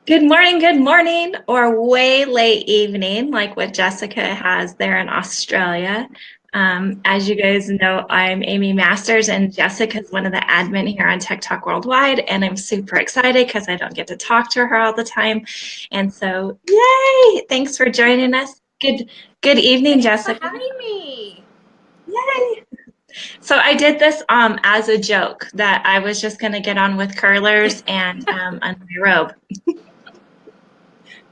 good morning, or way late evening, like what Jessica has there in Australia. As you guys know, I'm Amy Masters, and Jessica's one of the admin here on Tech Talk Worldwide, and I'm super excited because I don't get to talk to her all the time. And so, yay! Thanks for joining us. Good evening, Thanks for Jessica. having me. Yay! So I did this as a joke that I was just going to get on with curlers and on my robe,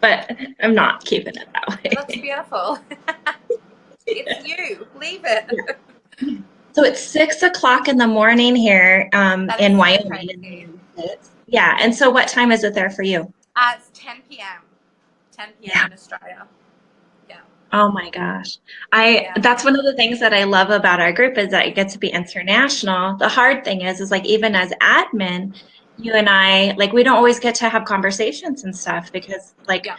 but I'm not keeping it that It looks way. beautiful. It's you. Leave it. So it's 6 o'clock in the morning here That is in so Wyoming in the crazy. United States. Yeah, and so what time is it there for you? It's 10 p.m. 10 p.m. Yeah. in Australia. Yeah. Oh my gosh. I Yeah. That's one of the things that I love about our group is that it gets to be international. The hard thing is like even as admin, you and I like we don't always get to have conversations and stuff because like Yeah.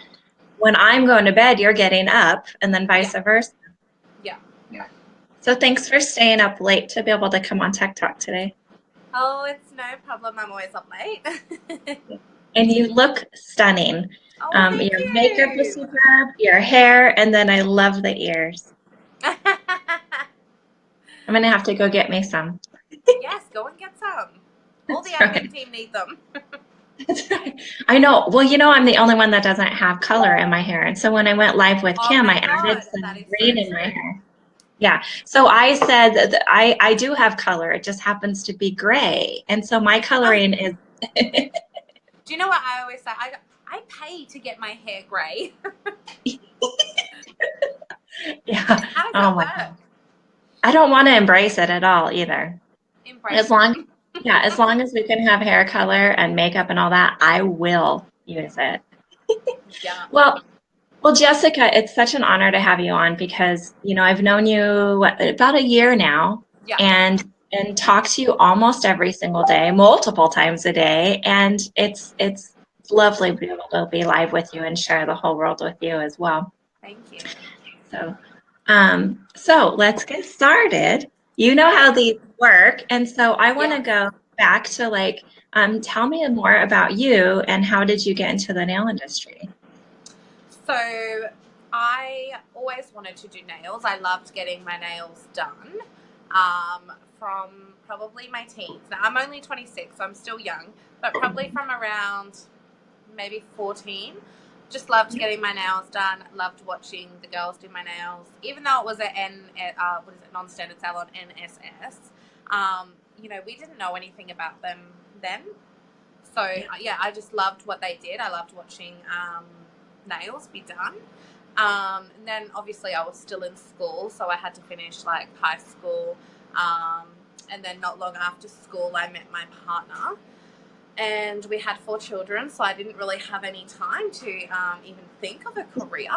when I'm going to bed, you're getting up and then Yeah. vice versa. Yeah. Yeah. So thanks for staying up late to be able to come on Tech Talk today. Oh, it's no problem. I'm always up late. And you look stunning. Oh, thank Your makeup was you. superb, your hair, and then I love the ears. I'm gonna have to go get me some. Yes, go and get some. All the That's admin right. team need them. That's right. I know. Well, I'm the only one that doesn't have color in my hair. And so when I went live with Oh Kim, my I added God, that some is so green in my true. hair. Yeah. So I said that I do have color. It just happens to be gray. And so my coloring is Do you know what I always say? I pay to get my hair grey. yeah. How does Oh that my work? God. I don't want to embrace it at all either. As Embrace long, it. yeah, as long as we can have hair color and makeup and all that, I will use it. Yeah. Well, well, Jessica, it's such an honor to have you on because, I've known you about a year now Yeah. and talk to you almost every single day, multiple times a day, and it's lovely to be able to be live with you and share the whole world with you as well. Thank you. So, so let's get started. You know how Okay. these work, and so I want to Yes. go back to tell me more about you and how did you get into the nail industry? So I always wanted to do nails. I loved getting my nails done from probably my teens. Now, I'm only 26, so I'm still young, but probably from around maybe 14. Just loved getting my nails done. Loved watching the girls do my nails, even though it was what is it, non-standard salon, NSS. We didn't know anything about them then. So yeah, I just loved what they did. I loved watching nails be done. And then obviously I was still in school, so I had to finish like high school. Um, and then not long after school, I met my partner, and we had 4 children. So I didn't really have any time to even think of a career.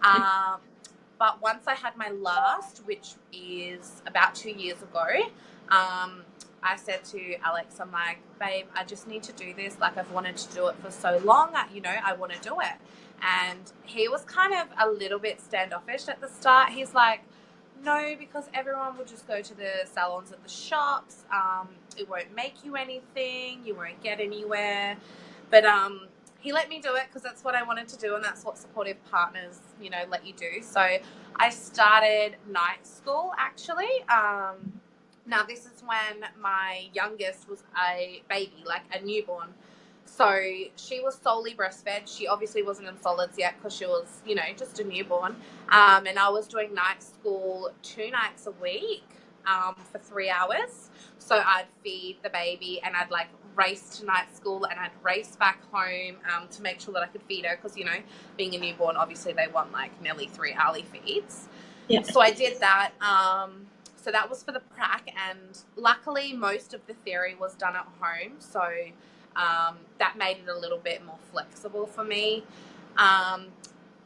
Um, but once I had my last, which is about 2 years ago, I said to Alex, I'm like, babe, I just need to do this. Like, I've wanted to do it for so long. I want to do it. And he was kind of a little bit standoffish at the start. He's like, no, because everyone will just go to the salons at the shops. It won't make you anything. You won't get anywhere. But he let me do it because that's what I wanted to do, and that's what supportive partners, let you do. So I started night school actually. Now this is when my youngest was a baby, like a newborn. So she was solely breastfed. She obviously wasn't in solids yet because she was, just a newborn. And I was doing night school 2 nights a week for 3 hours. So I'd feed the baby and I'd like race to night school and I'd race back home to make sure that I could feed her because, being a newborn, obviously they want like nearly 3 hourly feeds. Yeah. So I did that. So that was for the prac, and luckily most of the theory was done at home. So that made it a little bit more flexible for me.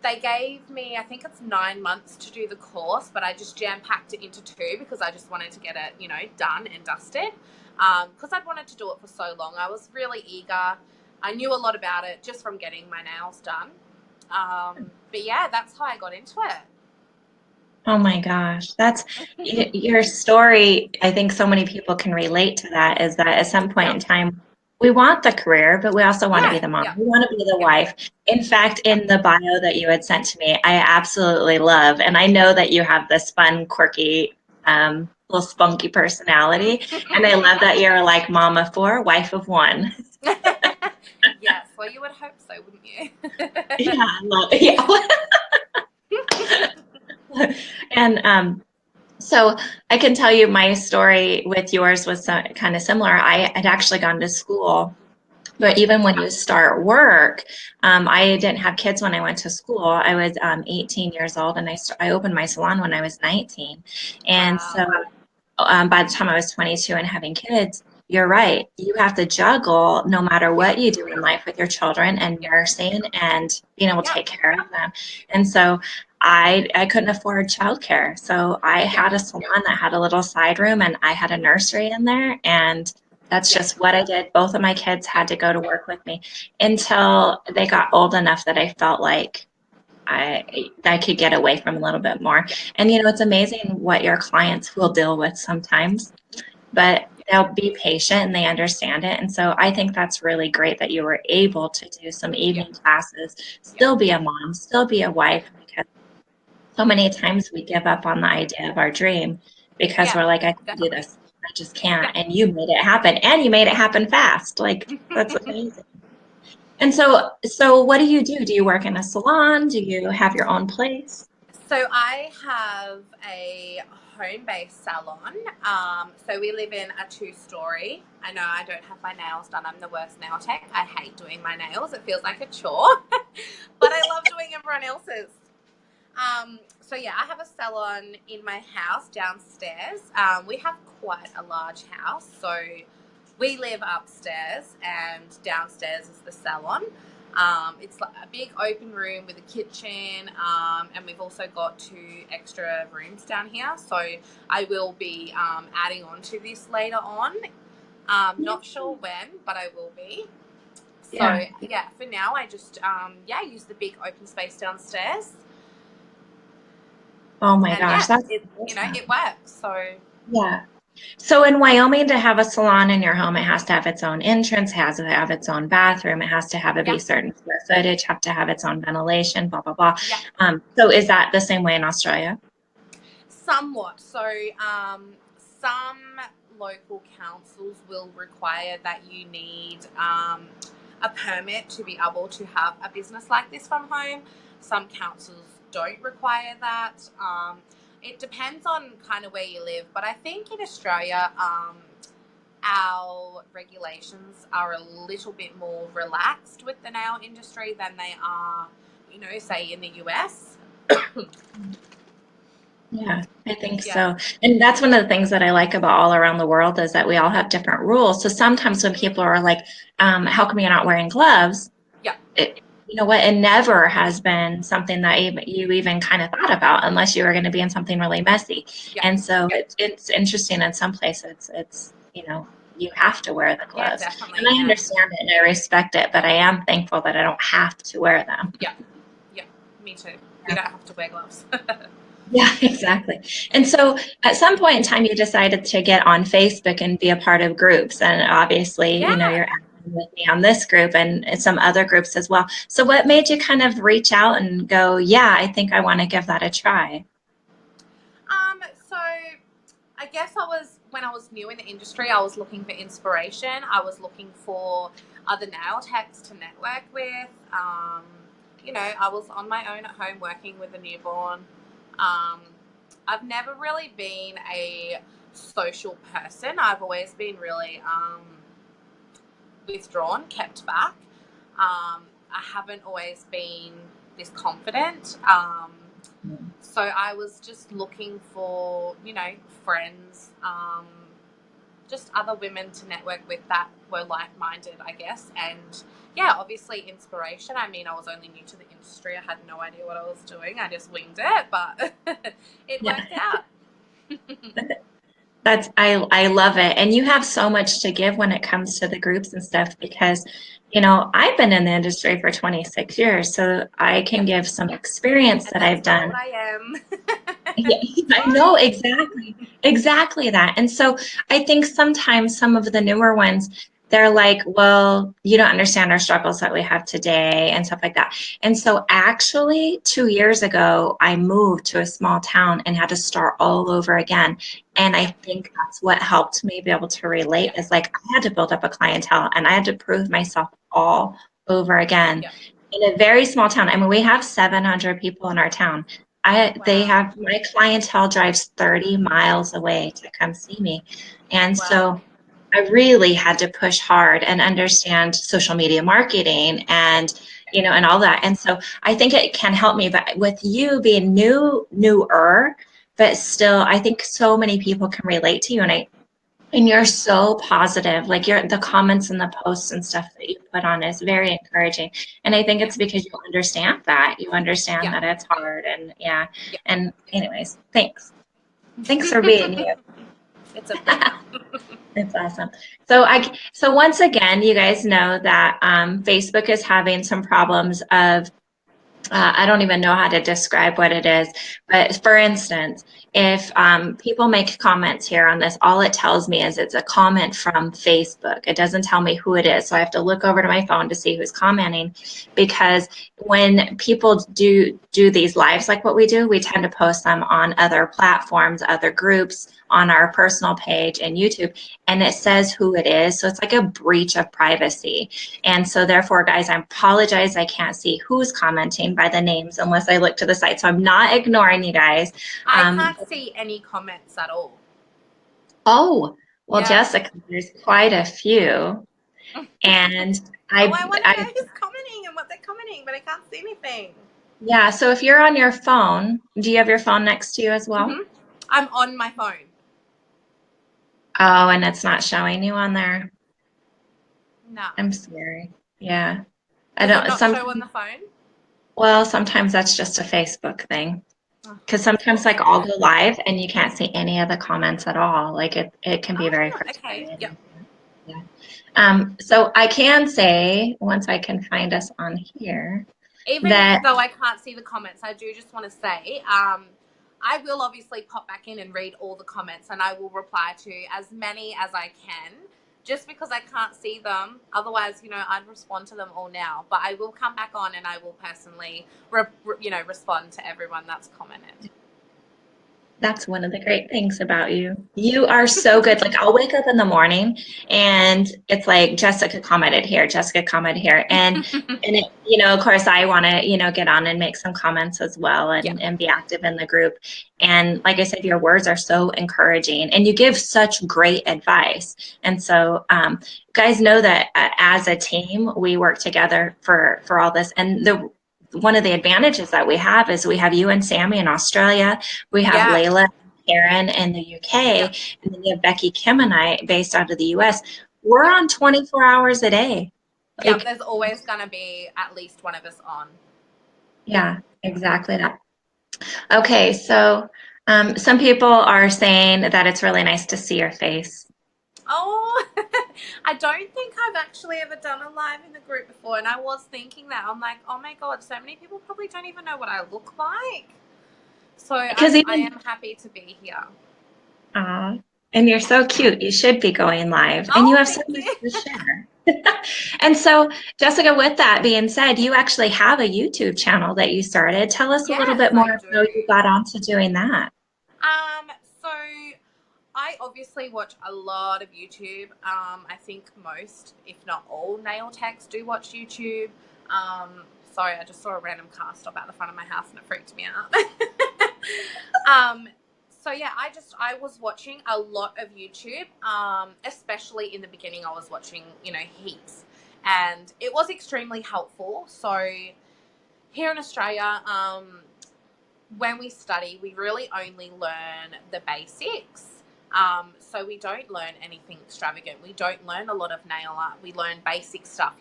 They gave me, I think it's 9 months to do the course, but I just jam-packed it into 2 because I just wanted to get it, done and dusted. Because I'd wanted to do it for so long. I was really eager. I knew a lot about it just from getting my nails done. But yeah, that's how I got into it. Oh my gosh, that's your story. I think so many people can relate to that is that at some point Yeah. in time we want the career, but we also want to be Yeah, the mom. yeah, We want to be the yeah, wife. In fact, yeah. in the bio that you had sent to me, I absolutely love, and I know that you have this fun, quirky, little spunky personality. And I love that you're like mom of four, wife of one. Yes, well, you would hope so, wouldn't you? Yeah, I love it. Yeah. And so I can tell you my story with yours was kind of similar. I had actually gone to school. But even when you start work, I didn't have kids when I went to school. I was 18 years old, and I opened my salon when I was 19. And so Wow. by the time I was 22 and having kids, you're right. You have to juggle no matter Yeah, what you do in life with your children and yeah, nursing and being able to yeah, take care of them. And so I couldn't afford childcare. So I yeah, had a salon that had a little side room, and I had a nursery in there. And that's yeah, just what I did. Both of my kids had to go to work with me until they got old enough that I felt like I could get away from a little bit more. yeah, And it's amazing what your clients will deal with sometimes, but they'll be patient and they understand it. And so I think that's really great that you were able to do some yeah, evening classes, yeah, still be a mom, still be a yeah, wife, because so many times we give up on the idea of our dream because yeah, we're like, I can do definitely. this. I just can't. Yeah. And you made it happen, and you made it happen fast. Like, that's amazing. And so what do you do? Do you work in a salon? Do you have your own place? So I have a home-based salon. So we live in a two-story. I know I don't have my nails done. I'm the worst nail tech. I hate doing my nails. It feels like a chore, but I love doing everyone else's. So yeah, I have a salon in my house downstairs. We have quite a large house, so we live upstairs and downstairs is the salon. It's like a big open room with a kitchen, and we've also got 2 extra rooms down here. So I will be adding on to this later on. Not sure when, but I will be. So Yeah. yeah, for now I just use the big open space downstairs, Oh my and gosh, yeah, that's it awesome. it works. So Yeah. So in Wyoming, to have a salon in your home, it has to have its own entrance, has to have its own bathroom, it has to have a yeah, be certain square footage, have to have its own ventilation, blah, blah, blah. yeah. So is that the same way in Australia? Somewhat. So, some local councils will require that you need a permit to be able to have a business like this from home. Some councils don't require that. It depends on kind of where you live, but I think in Australia, our regulations are a little bit more relaxed with the nail industry than they are, say in the US. Yeah, I think Yeah, so. And that's one of the things that I like about all around the world is that we all have different rules. So sometimes when people are like, how come you're not wearing gloves? yeah, You know what? It never has been something that you even kind of thought about unless you were going to be in something really messy. yeah, And so it's interesting in some places, you have to wear the yeah, gloves. And definitely. I Yeah. understand it and I respect it, but I am thankful that I don't have to wear them. Yeah, yeah, me too. We don't have to wear gloves. Yeah, exactly. And so at some point in time, you decided to get on Facebook and be a part of groups. And obviously, Yeah. you're acting with me on this group and some other groups as well. So what made you kind of reach out and go, yeah, I think I want to give that a try? So I guess when I was new in the industry, I was looking for inspiration. I was looking for other nail techs to network with. I was on my own at home working with a newborn. Um, I've never really been a social person. I've always been really withdrawn, kept back. I haven't always been this confident. So I was just looking for, friends, just other women to network with that were like-minded, I guess. And yeah, obviously inspiration. I mean, I was only new to the industry. I had no idea what I was doing. I just winged it, but it Yeah. worked out. I love it. And you have so much to give when it comes to the groups and stuff because, I've been in the industry for 26 years, so I can Yeah. give some experience And that that's I've how old done. I am. Yeah, I know exactly that. And so I think sometimes some of the newer ones, they're like, well, you don't understand our struggles that we have today and stuff like that. And so actually 2 years ago, I moved to a small town and had to start all over again. And I Yeah. think that's what helped me be able to relate Yeah. is like I had to build up a clientele and I had to prove myself all over again Yeah. in a very small town. I mean, we have 700 people in our town. They Wow. have my clientele drives 30 miles away to come see me. And Wow. so I really had to push hard and understand social media marketing and and all that. And so I think it can help me. But with you being newer, but still, I think so many people can relate to you. And you're so positive. Like the comments and the posts and stuff that you put on is very encouraging. And I think Yeah. it's because you understand that. You understand Yeah. that it's hard. And yeah. Yeah. And anyways, thanks. Thanks for being you. It's a pleasure. It's awesome. So once again, you guys know that Facebook is having some problems of I don't even know how to describe what it is, but for instance, if people make comments here on this, all it tells me is it's a comment from Facebook. It doesn't tell me who it is. So I have to look over to my phone to see who's commenting because when people do these lives like what we do, we tend to post them on other platforms, other groups, on our personal page and YouTube, and it says who it is. So it's like a breach of privacy. And so therefore, guys, I apologize. I can't see who's commenting by the names unless I look to the site. So I'm not ignoring you guys. I can't see any comments at all. Oh, well, Yeah. Jessica, there's quite a few. And Oh, I want to know I, who's commenting and what they're commenting, but I can't see anything. yeah, so if you're on your phone, do you have your phone next to you as well? I'm on my phone. Oh, and it's not showing you on there. No. I'm sorry. Yeah. I Does it don't, not show on sometimes, the phone? well, sometimes that's just a Facebook thing. Oh, Because that's sometimes like I'll frustrating. go live and you can't see any of the comments at all. Like it can be very Oh, okay. Yep. frustrating. Yeah. So I can say once I can find us on here Even that though I can't see the comments, I do just want to say, I will obviously pop back in and read all the comments and I will reply to as many as I can just because I can't see them. Otherwise, I'd respond to them all now. But I will come back on and I will personally, respond to everyone that's commented. that's one of the great things about you. You are so good. Like I'll wake up in the morning and it's like Jessica commented here, Jessica commented here. And it, of course I want to, get on and make some comments as well Yeah. and be active in the group. And like I said, your words are so encouraging and you give such great advice. And so guys know that as a team, we work together for all this. And one of the advantages that we have is we have you and Sammy in Australia. We have Yeah. Layla and Karen in the Yeah. UK, and then we have Becky, Kim, and I based out of the US. We're Yeah. on 24 hours a day. Yeah. Like, There's always going to be at least one of us on. yeah, exactly that. Okay, so some people are saying that it's really nice to see your face. Oh, I don't think I've actually ever done a live in the group before. And I was thinking that. I'm like, oh my God, so many people probably don't even know what I look like. So Because I even, am happy to be here. and you're so cute. You should be going live, and you Oh, have so thank much you. to share. And so, Jessica, with that being said, you actually have a YouTube channel that you started. Tell us a little Yes, bit I more of do. how you got onto doing that. So I obviously watch a lot of YouTube. I think most, if not all, nail techs do watch YouTube. Sorry, I just saw a random car stop out the front of my house and it freaked me out. So yeah, I was watching a lot of YouTube. Especially in the beginning, I was watching, heaps, and it was extremely helpful. So here in Australia, when we study, we really only learn the basics. So we don't learn anything extravagant. We don't learn a lot of nail art. We learn basic stuff,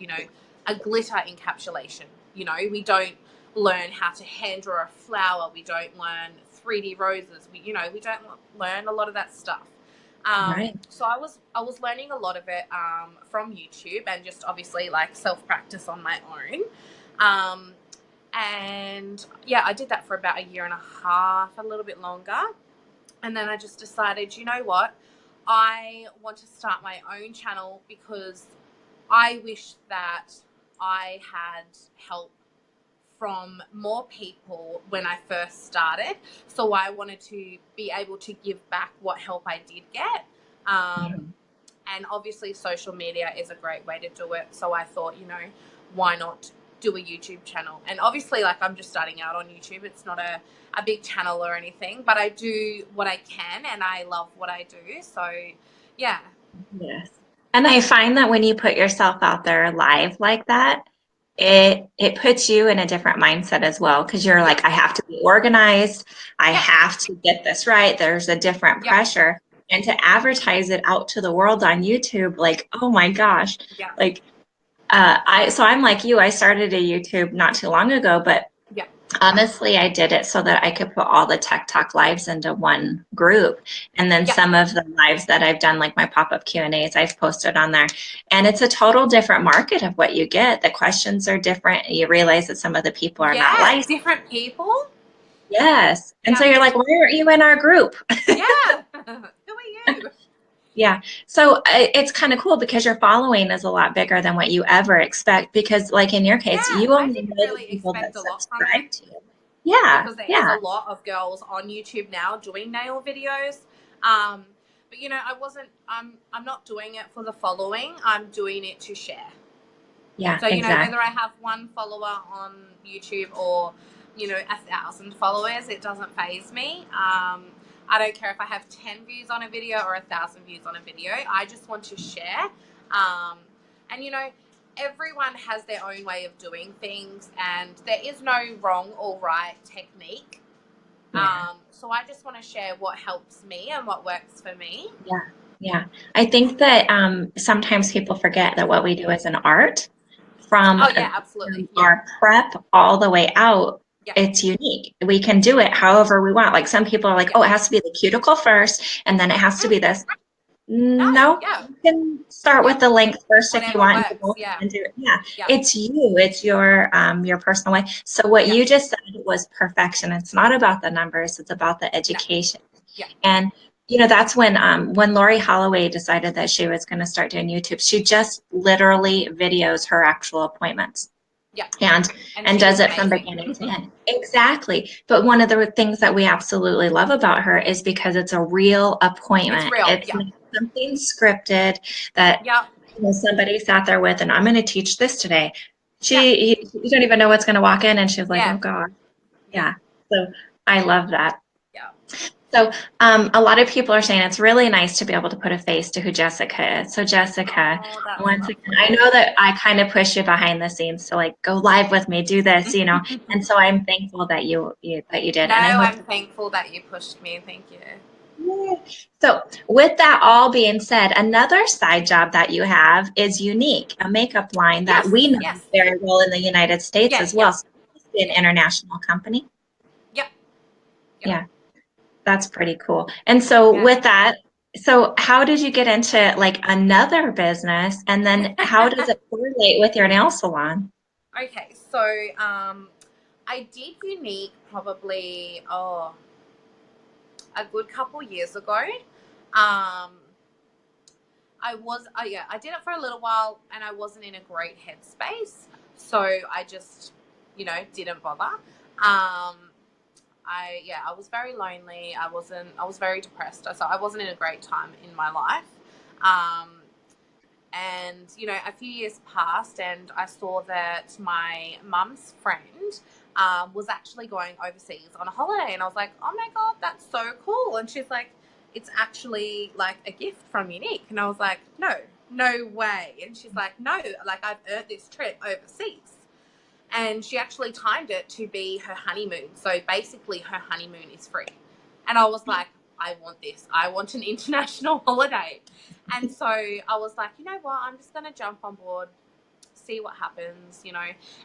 a glitter encapsulation. We don't learn how to hand draw a flower. We don't learn 3D roses. We don't learn a lot of that stuff. Right. So I was learning a lot of it from YouTube and just obviously like self practice on my own. And yeah, I did that for about a year and a half, a little bit longer. And then I just decided, you know what? I want to start my own channel because I wish that I had help from more people when I first started. So I wanted to be able to give back what help I did get. And obviously social media is a great way to do it. So I thought, why not do a YouTube channel? And obviously, like, I'm just starting out on YouTube. It's not a big channel or anything, but I do what I can and I love what I do. So yeah. Yes. And I find that when you put yourself out there live like that, it puts you in a different mindset as well, because you're Yeah. like, I have to be organized. I Yeah. have to get this right. There's a different Yeah. pressure. And to advertise it out to the world on YouTube, like, oh my gosh. Yeah. Like, I'm like you, I started a YouTube not too long ago, but Yeah. honestly, I did it so that I could put all the Tech Talk lives into one group. And then Yeah. some of the lives that I've done, like my pop-up Q&As, I've posted on there. And it's a total different market of what you get. The questions are different. You realize that some of the people are not Yeah. licensed. Different people. Yes. And so Yeah. you're like, why aren't you in our group? Yeah. Who are you? Yeah. So it's kind of cool because your following is a lot bigger than what you ever expect. Because, like in your case, Yeah. you I only didn't know the really people expect that a lot from it, subscribe to you. Yeah. because there is a Yeah. lot of girls on YouTube now doing nail videos. But I'm not doing it for the following. I'm doing it to share. Yeah. So, Exactly. whether I have one follower on YouTube or, 1,000 followers, it doesn't faze me. I don't care if I have 10 views on a video or 1,000 views on a video. I just want to share. And, everyone has their own way of doing things, and there is no wrong or right technique. Yeah. So I just want to share what helps me and what works for me. Yeah. Yeah. I think that sometimes people forget that what we do is an art from Oh, yeah, absolutely. Yeah. our prep all the way out. Yeah. It's unique. We can do it however we want. Like some people are like, Yeah. oh, it has to be the cuticle first, and then it has to be this. No, No, yeah. you can start Yeah. with the length first if you Whatever want, and works. go Yeah. and do it. Yeah, Yeah. it's you. It's your personal way. So what Yeah. you just said was perfection. It's not about the numbers. It's about the No. education. Yeah. And that's when Lori Holloway decided that she was going to start doing YouTube. She just literally videos her actual appointments. Yeah. And she does is it from amazing. beginning to end. Exactly. But one of the things that we absolutely love about her is because it's a real It's appointment. real. It's Yeah. not something scripted that Yeah. somebody sat there with, and I'm going to teach this today. Yeah. You don't even know what's going to walk in, and she's like, Yeah. oh God. Yeah. Yeah. So I love that. Yeah. So a lot of people are saying it's really nice to be able to put a face to who Jessica is. So Jessica, Oh, that's once lovely. again, I know that I kind of push you behind the scenes to like go live with me, do this, and so I'm thankful that you did, No, and I hope. I'm thankful that you pushed me. Thank you. Yeah. So with that all being said, another side job that you have is Unique, a makeup line that Yes. we know Yes. very well in the United States Yeah. as Yeah. well. So it's an Yeah. international company. Yeah. Yeah. Yeah. That's pretty cool. And so Yeah. with that, so how did you get into like another business, and then how does it correlate with your nail salon? Okay. So, I did Unique probably a good couple years ago. I did it for a little while, and I wasn't in a great headspace, so I just, didn't bother. I was very lonely. I was very depressed. So I wasn't in a great time in my life. And a few years passed, and I saw that my mum's friend was actually going overseas on a holiday, and I was like, oh my God, that's so cool. And she's like, it's actually like a gift from Unique. And I was like, no way. And she's like, no, like I've earned this trip overseas. And she actually timed it to be her honeymoon. So basically her honeymoon is free. And I was like, I want this. I want an international holiday. And so I was like, you know what? I'm just going to jump on board, see what happens,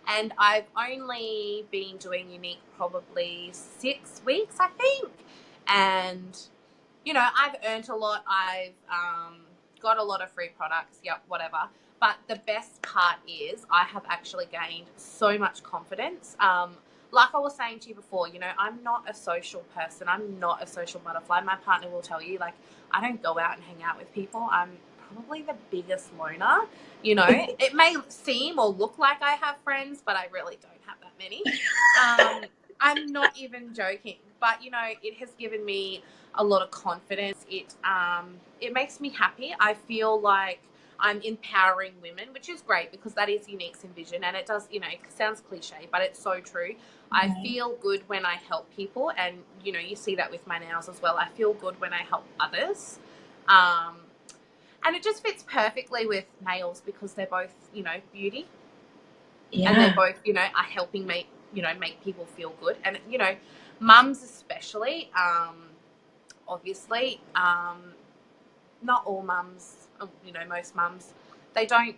And I've only been doing Unique probably 6 weeks, I think. And, I've earned a lot. I've got a lot of free products. Yep, whatever. But the best part is I have actually gained so much confidence. Like I was saying to you before, I'm not a social person. I'm not a social butterfly. My partner will tell you, like, I don't go out and hang out with people. I'm probably the biggest loner. You know, it may seem or look like I have friends, but I really don't have that many. I'm not even joking, but you know, it has given me a lot of confidence. It makes me happy. I feel like I'm empowering women, which is great because that is Unique's vision, and it does, you know, it sounds cliche, but it's so true. I feel good when I help people, and you know, you see that with my nails as well. I feel good when I help others. And it just fits perfectly with nails because they're both, you know, beauty, and they're Yeah. both, you know, are helping make, you know, make people feel good. And you know, mums especially, obviously, not all mums, you know, most mums, they don't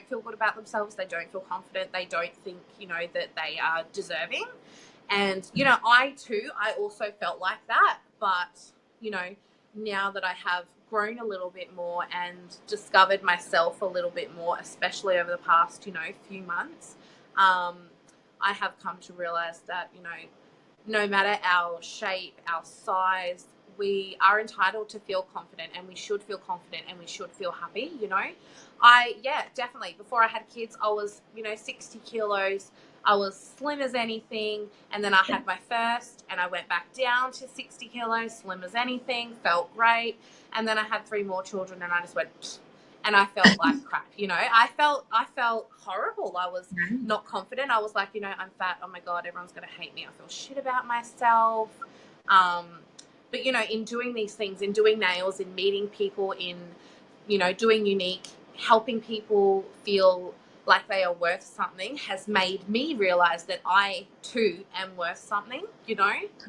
feel good about themselves. They don't feel confident. They don't think, you know, that they are deserving. And you know, I also felt like that, but you know, now that I have grown a little bit more and discovered myself a little bit more, especially over the past, you know, few months, I have come to realize that, you know, no matter our shape, our size, we are entitled to feel confident, and we should feel confident, and we should feel happy, you know. Yeah, definitely. Before I had kids, I was, you know, 60 kilos. I was slim as anything. And then I had my first, and I went back down to 60 kilos, slim as anything, felt great. And then I had 3 more children, and I just went, pfft, and I felt like crap, you know. I felt horrible. I was not confident. I was like, you know, I'm fat. Oh my God, everyone's going to hate me. I feel shit about myself. Um, but, you know, in doing these things, in doing nails, in meeting people, in, you know, doing Unique, helping people feel like they are worth something has made me realize that I too am worth something, you know. And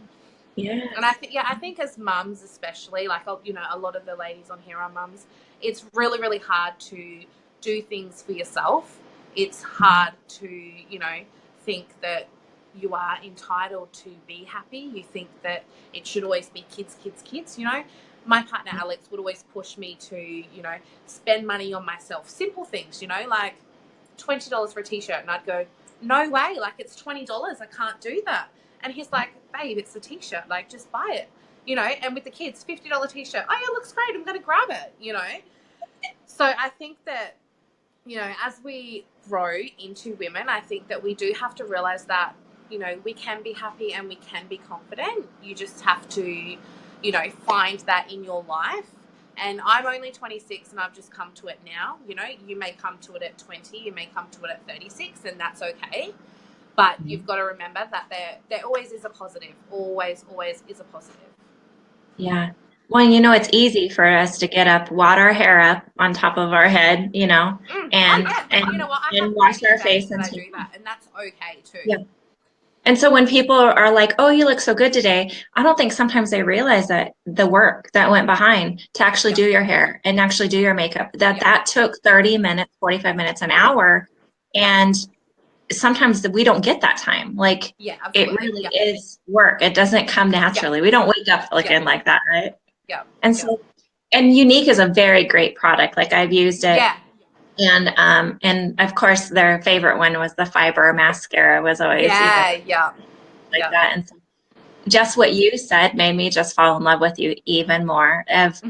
Yes. I think as mums, especially, like, you know, a lot of the ladies on here are mums. It's really, really hard to do things for yourself. It's hard to, you know, think that you are entitled to be happy. You think that it should always be kids, kids, kids. You know, my partner Alex would always push me to, you know, spend money on myself. Simple things, you know, like $20 for a t-shirt, and I'd go, no way, like it's $20, I can't do that. And he's like, babe, it's a t-shirt, like just buy it, you know. And with the kids, $50 t-shirt, oh yeah, looks great, I'm gonna grab it, you know. So I think that, you know, as we grow into women, I think that we do have to realize that, you know, we can be happy and we can be confident. You just have to, you know, find that in your life. And I'm only 26 and I've just come to it now. You know, you may come to it at 20, you may come to it at 36, and that's okay. But you've got to remember that there always is a positive. Always, always is a positive. Yeah. Well, you know, it's easy for us to get up, wad our hair up on top of our head, you know, Oh and yeah, and you know what? I and have wash plenty of our days face that and I stuff. do that, and that's okay too. Yeah. And so when people are like, "Oh, you look so good today," I don't think sometimes they realize that the work that went behind to actually Yep. do your hair and actually do your makeup, that Yep. that took 30 minutes, 45 minutes, an hour. Yep. And sometimes we don't get that time. Like Yeah, it absolutely. really Yep. is work. It doesn't come Yep. naturally. We don't wake up Yep. looking like that, right? Yep. And Yep. so, and Unique is a very great product. Like I've used it, Yeah. and of course their favorite one was the fiber mascara was always, you know, Yeah. Yep. like Yep. that. And so just what you said made me just fall in love with you even more. Of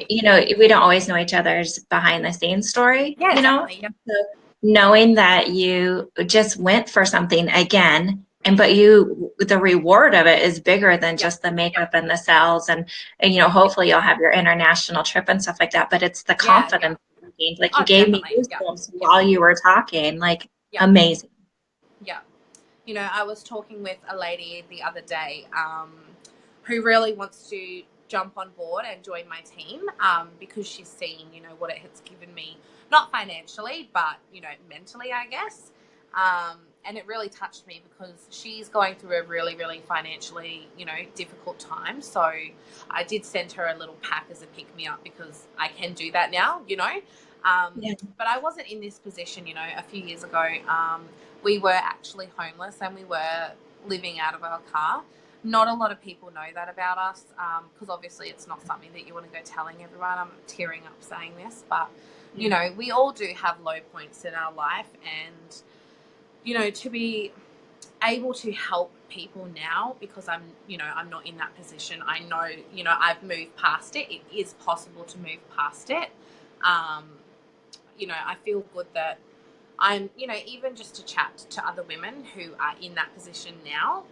you know, we don't always know each other's behind the scenes story, Yeah, you know. definitely. Yep. So knowing that you just went for something again, and but you, the reward of it is bigger than Yep. just the makeup and the sales, and you know, Yep. hopefully you'll have your international trip and stuff like that. But it's the Yeah. Yeah. confidence you gained. Like you Oh, gave me definitely. Yep. goosebumps Yep. while you were talking, like Yep. amazing. Yep. You know, I was talking with a lady the other day, who really wants to jump on board and join my team, because she's seen, you know, what it has given me, not financially, but, you know, mentally, I guess. And it really touched me because she's going through a really, really financially, you know, difficult time. So I did send her a little pack as a pick me up because I can do that now, you know. Yeah. But I wasn't in this position, you know, a few years ago. We were actually homeless and we were living out of our car. Not a lot of people know that about us, because obviously it's not something that you want to go telling everyone. I'm tearing up saying this, but, you know, we all do have low points in our life. And, you know, to be able to help people now because I'm not in that position. I know, I've moved past it. It is possible to move past it. Um, I feel good that I'm, even just to chat to other women who are in that position now,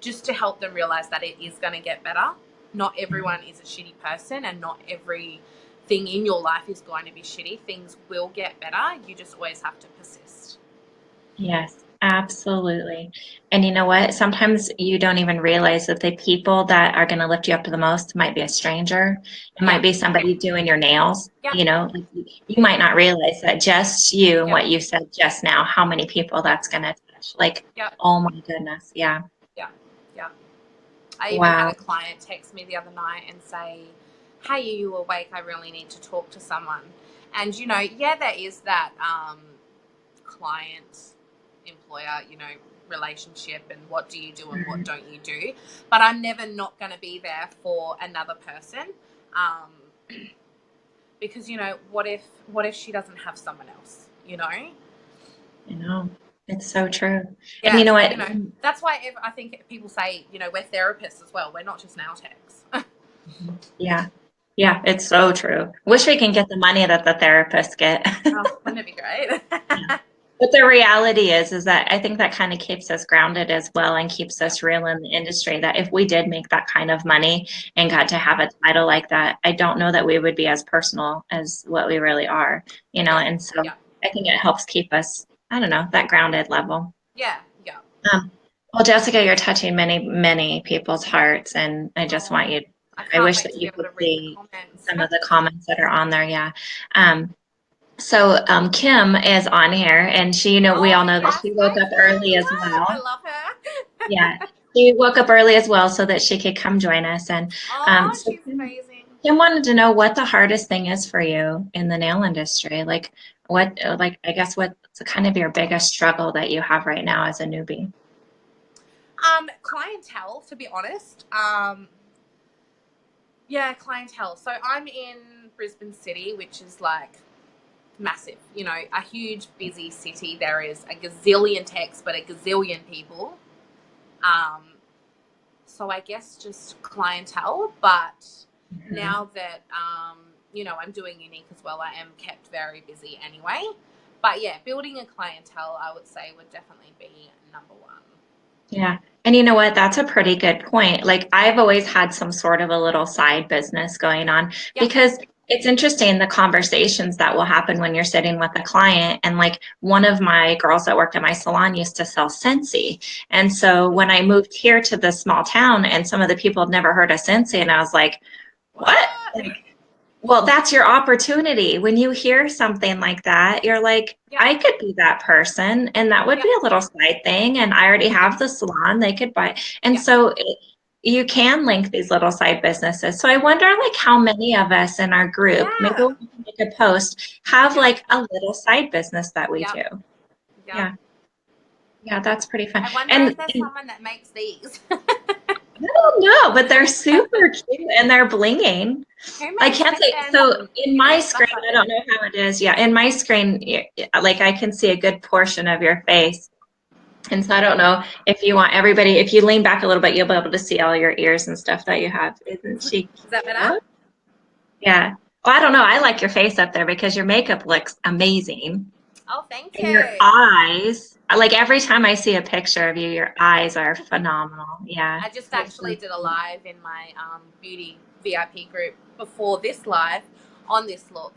just to help them realize that it is going to get better. Not everyone is a shitty person, and not everything in your life is going to be shitty. Things will get better. You just always have to persist. Yes, absolutely. And you know what? Sometimes you don't even realize that the people that are going to lift you up the most might be a stranger. It might Yeah. be somebody doing your nails. Yeah. Like you might not realize that just you and Yeah. what you said just now, how many people Yeah. that's going to touch. Like, Yeah. oh my goodness. Yeah. Yeah. Yeah. I even had Wow. a client text me the other night and say, "Hey, are you awake? I really need to talk to someone." And there is that client employer, relationship, and what do you do and what Mhm. don't you do. But I'm never not going to be there for another person, um, because what if she doesn't have someone else? You know, it's so true. And you Yeah. know So what? that's why I think people say we're therapists as well. We're not just nail techs. Yeah. Yeah, it's so true. Wish Yeah. we can get the money that the therapists get. Oh, wouldn't it be great? But the reality is that I think that kind of keeps us grounded as well and keeps Yeah. us real in the industry. That if we did make that kind of money and Yeah. got to have a title like that, I don't know that we would be as personal as what we really are. Yeah. And so Yeah. I think it helps keep us, I don't know, that grounded level. Yeah. Yeah. Um, well, Jessica, you're touching many, many people's hearts, and I just want Oh, you, I I can't wish wait that to be you able could to read the see comments. some of the comments that are on there. Yeah. So Kim is on here, and we Oh all know that yes, she hi woke up early Kim. as Yeah, I well. love her. Yeah, she woke up early as well so that she could come join us. And Oh, so she's amazing. Kim wanted to know what the hardest thing is for you in the nail industry. I guess what's kind of your biggest struggle that you have right now as a newbie? Clientele, to be honest. Yeah, clientele. So I'm in Brisbane City, which is like massive, a huge busy city. There is a gazillion techs, but a gazillion people. Um, so I guess just clientele. But Mhm. now that I'm doing unique as well, I am kept very busy anyway. But yeah, building a clientele, I would say, would definitely be number one. Yeah. And you know what? That's a pretty good point. Like I've always had some sort of a little side business going on Yep. because it's interesting the conversations that will happen when you're sitting with a client. And like one of my girls that worked at my salon used to sell Scentsy. And so when I moved here to this small town and some of the people had never heard of Scentsy, and I was like, what? What? Well, that's your opportunity. When you hear something like that, you're like, Yep. I could be that person, and that would Yep. be a little side thing. And I already Yep. have the salon, they could buy. And Yep. so you can link these little side businesses. So I wonder, like, how many of us in our group, maybe Yeah. we'll make a post, have Yep. like a little side business that we Yep. do. Yep. Yeah, yeah, that's pretty fun. I wonder And, if there's and someone that makes these. I don't know, but they're super cute and they're blinging. Who I makes can't say. headbands So and in my screen, stuff like I that? don't know how it is. Yeah, in my screen, like I can see a good portion of your face. And so I don't know if you want everybody, if you lean back a little bit, you'll be able to see all your ears and stuff that you have. Isn't she Is that better? cute? Yeah. Well, I don't know. I like your face up there because your makeup looks amazing. Oh, thank And your you. eyes, like every time I see a picture of you, your eyes are phenomenal. Yeah. I just So, so actually did a cute. live in my beauty VIP group before this live on this look.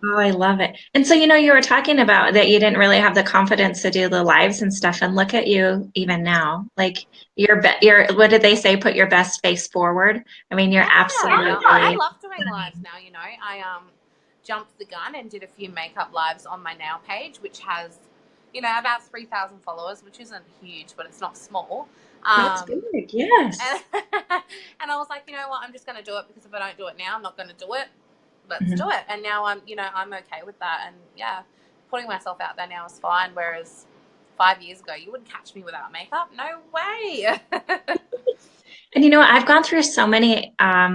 Oh, I love it. And so, you were talking about that you didn't really have the confidence to do the lives and stuff, and look at you even now. Like what did they say? Put your best face forward. I mean, you're Yeah, yeah. I absolutely love doing lives stunning. now, I jumped the gun and did a few makeup lives on my nail page, which has, about 3,000 followers, which isn't huge, but it's not small. That's Um, good. Yes. and, and I was like, you know what, I'm just going to do it because if I don't do it now, I'm not going to do it. Let's do Mhm. it. And now I'm okay with that. And yeah, putting myself out there now is fine. Whereas 5 years ago, you wouldn't catch me without makeup. No way. And I've gone through so many, I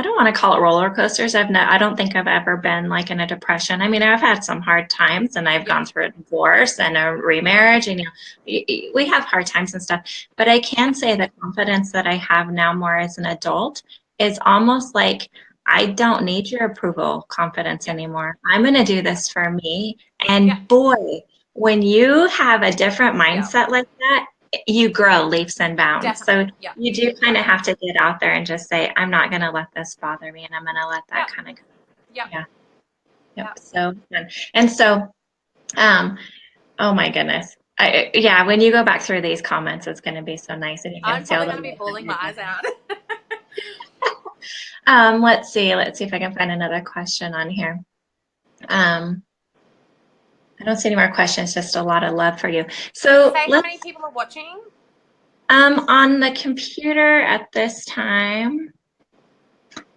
don't want to call it roller coasters. I don't think I've ever been like in a depression. I mean, I've had some hard times and I've Yeah. gone through a divorce and a remarriage and, we have hard times and stuff. But I Yeah. can say the confidence that I have now more as an adult is almost like I don't need your approval confidence Yeah. anymore. I'm going to do Yeah. this for me. Yeah. And boy, when you have a different Yeah. mindset like that, you grow leaps and bounds. So Definitely. Yeah. you do kind Yeah. of have to get out there and just say, I'm not going to let this bother me and I'm going to let that Yeah. kind of, Yeah. yeah. Yeah. Yep. So fun. And so, um, oh my goodness. Yeah, when you go back through these comments, it's going to be so nice and you can I'm see all probably the going to be love that bawling you're my eyes giving. out. Let's see if I can find another question on here. Um, I don't see any more questions, just a lot of love for you. Does it So say how many let's, people are watching? on the computer at this time,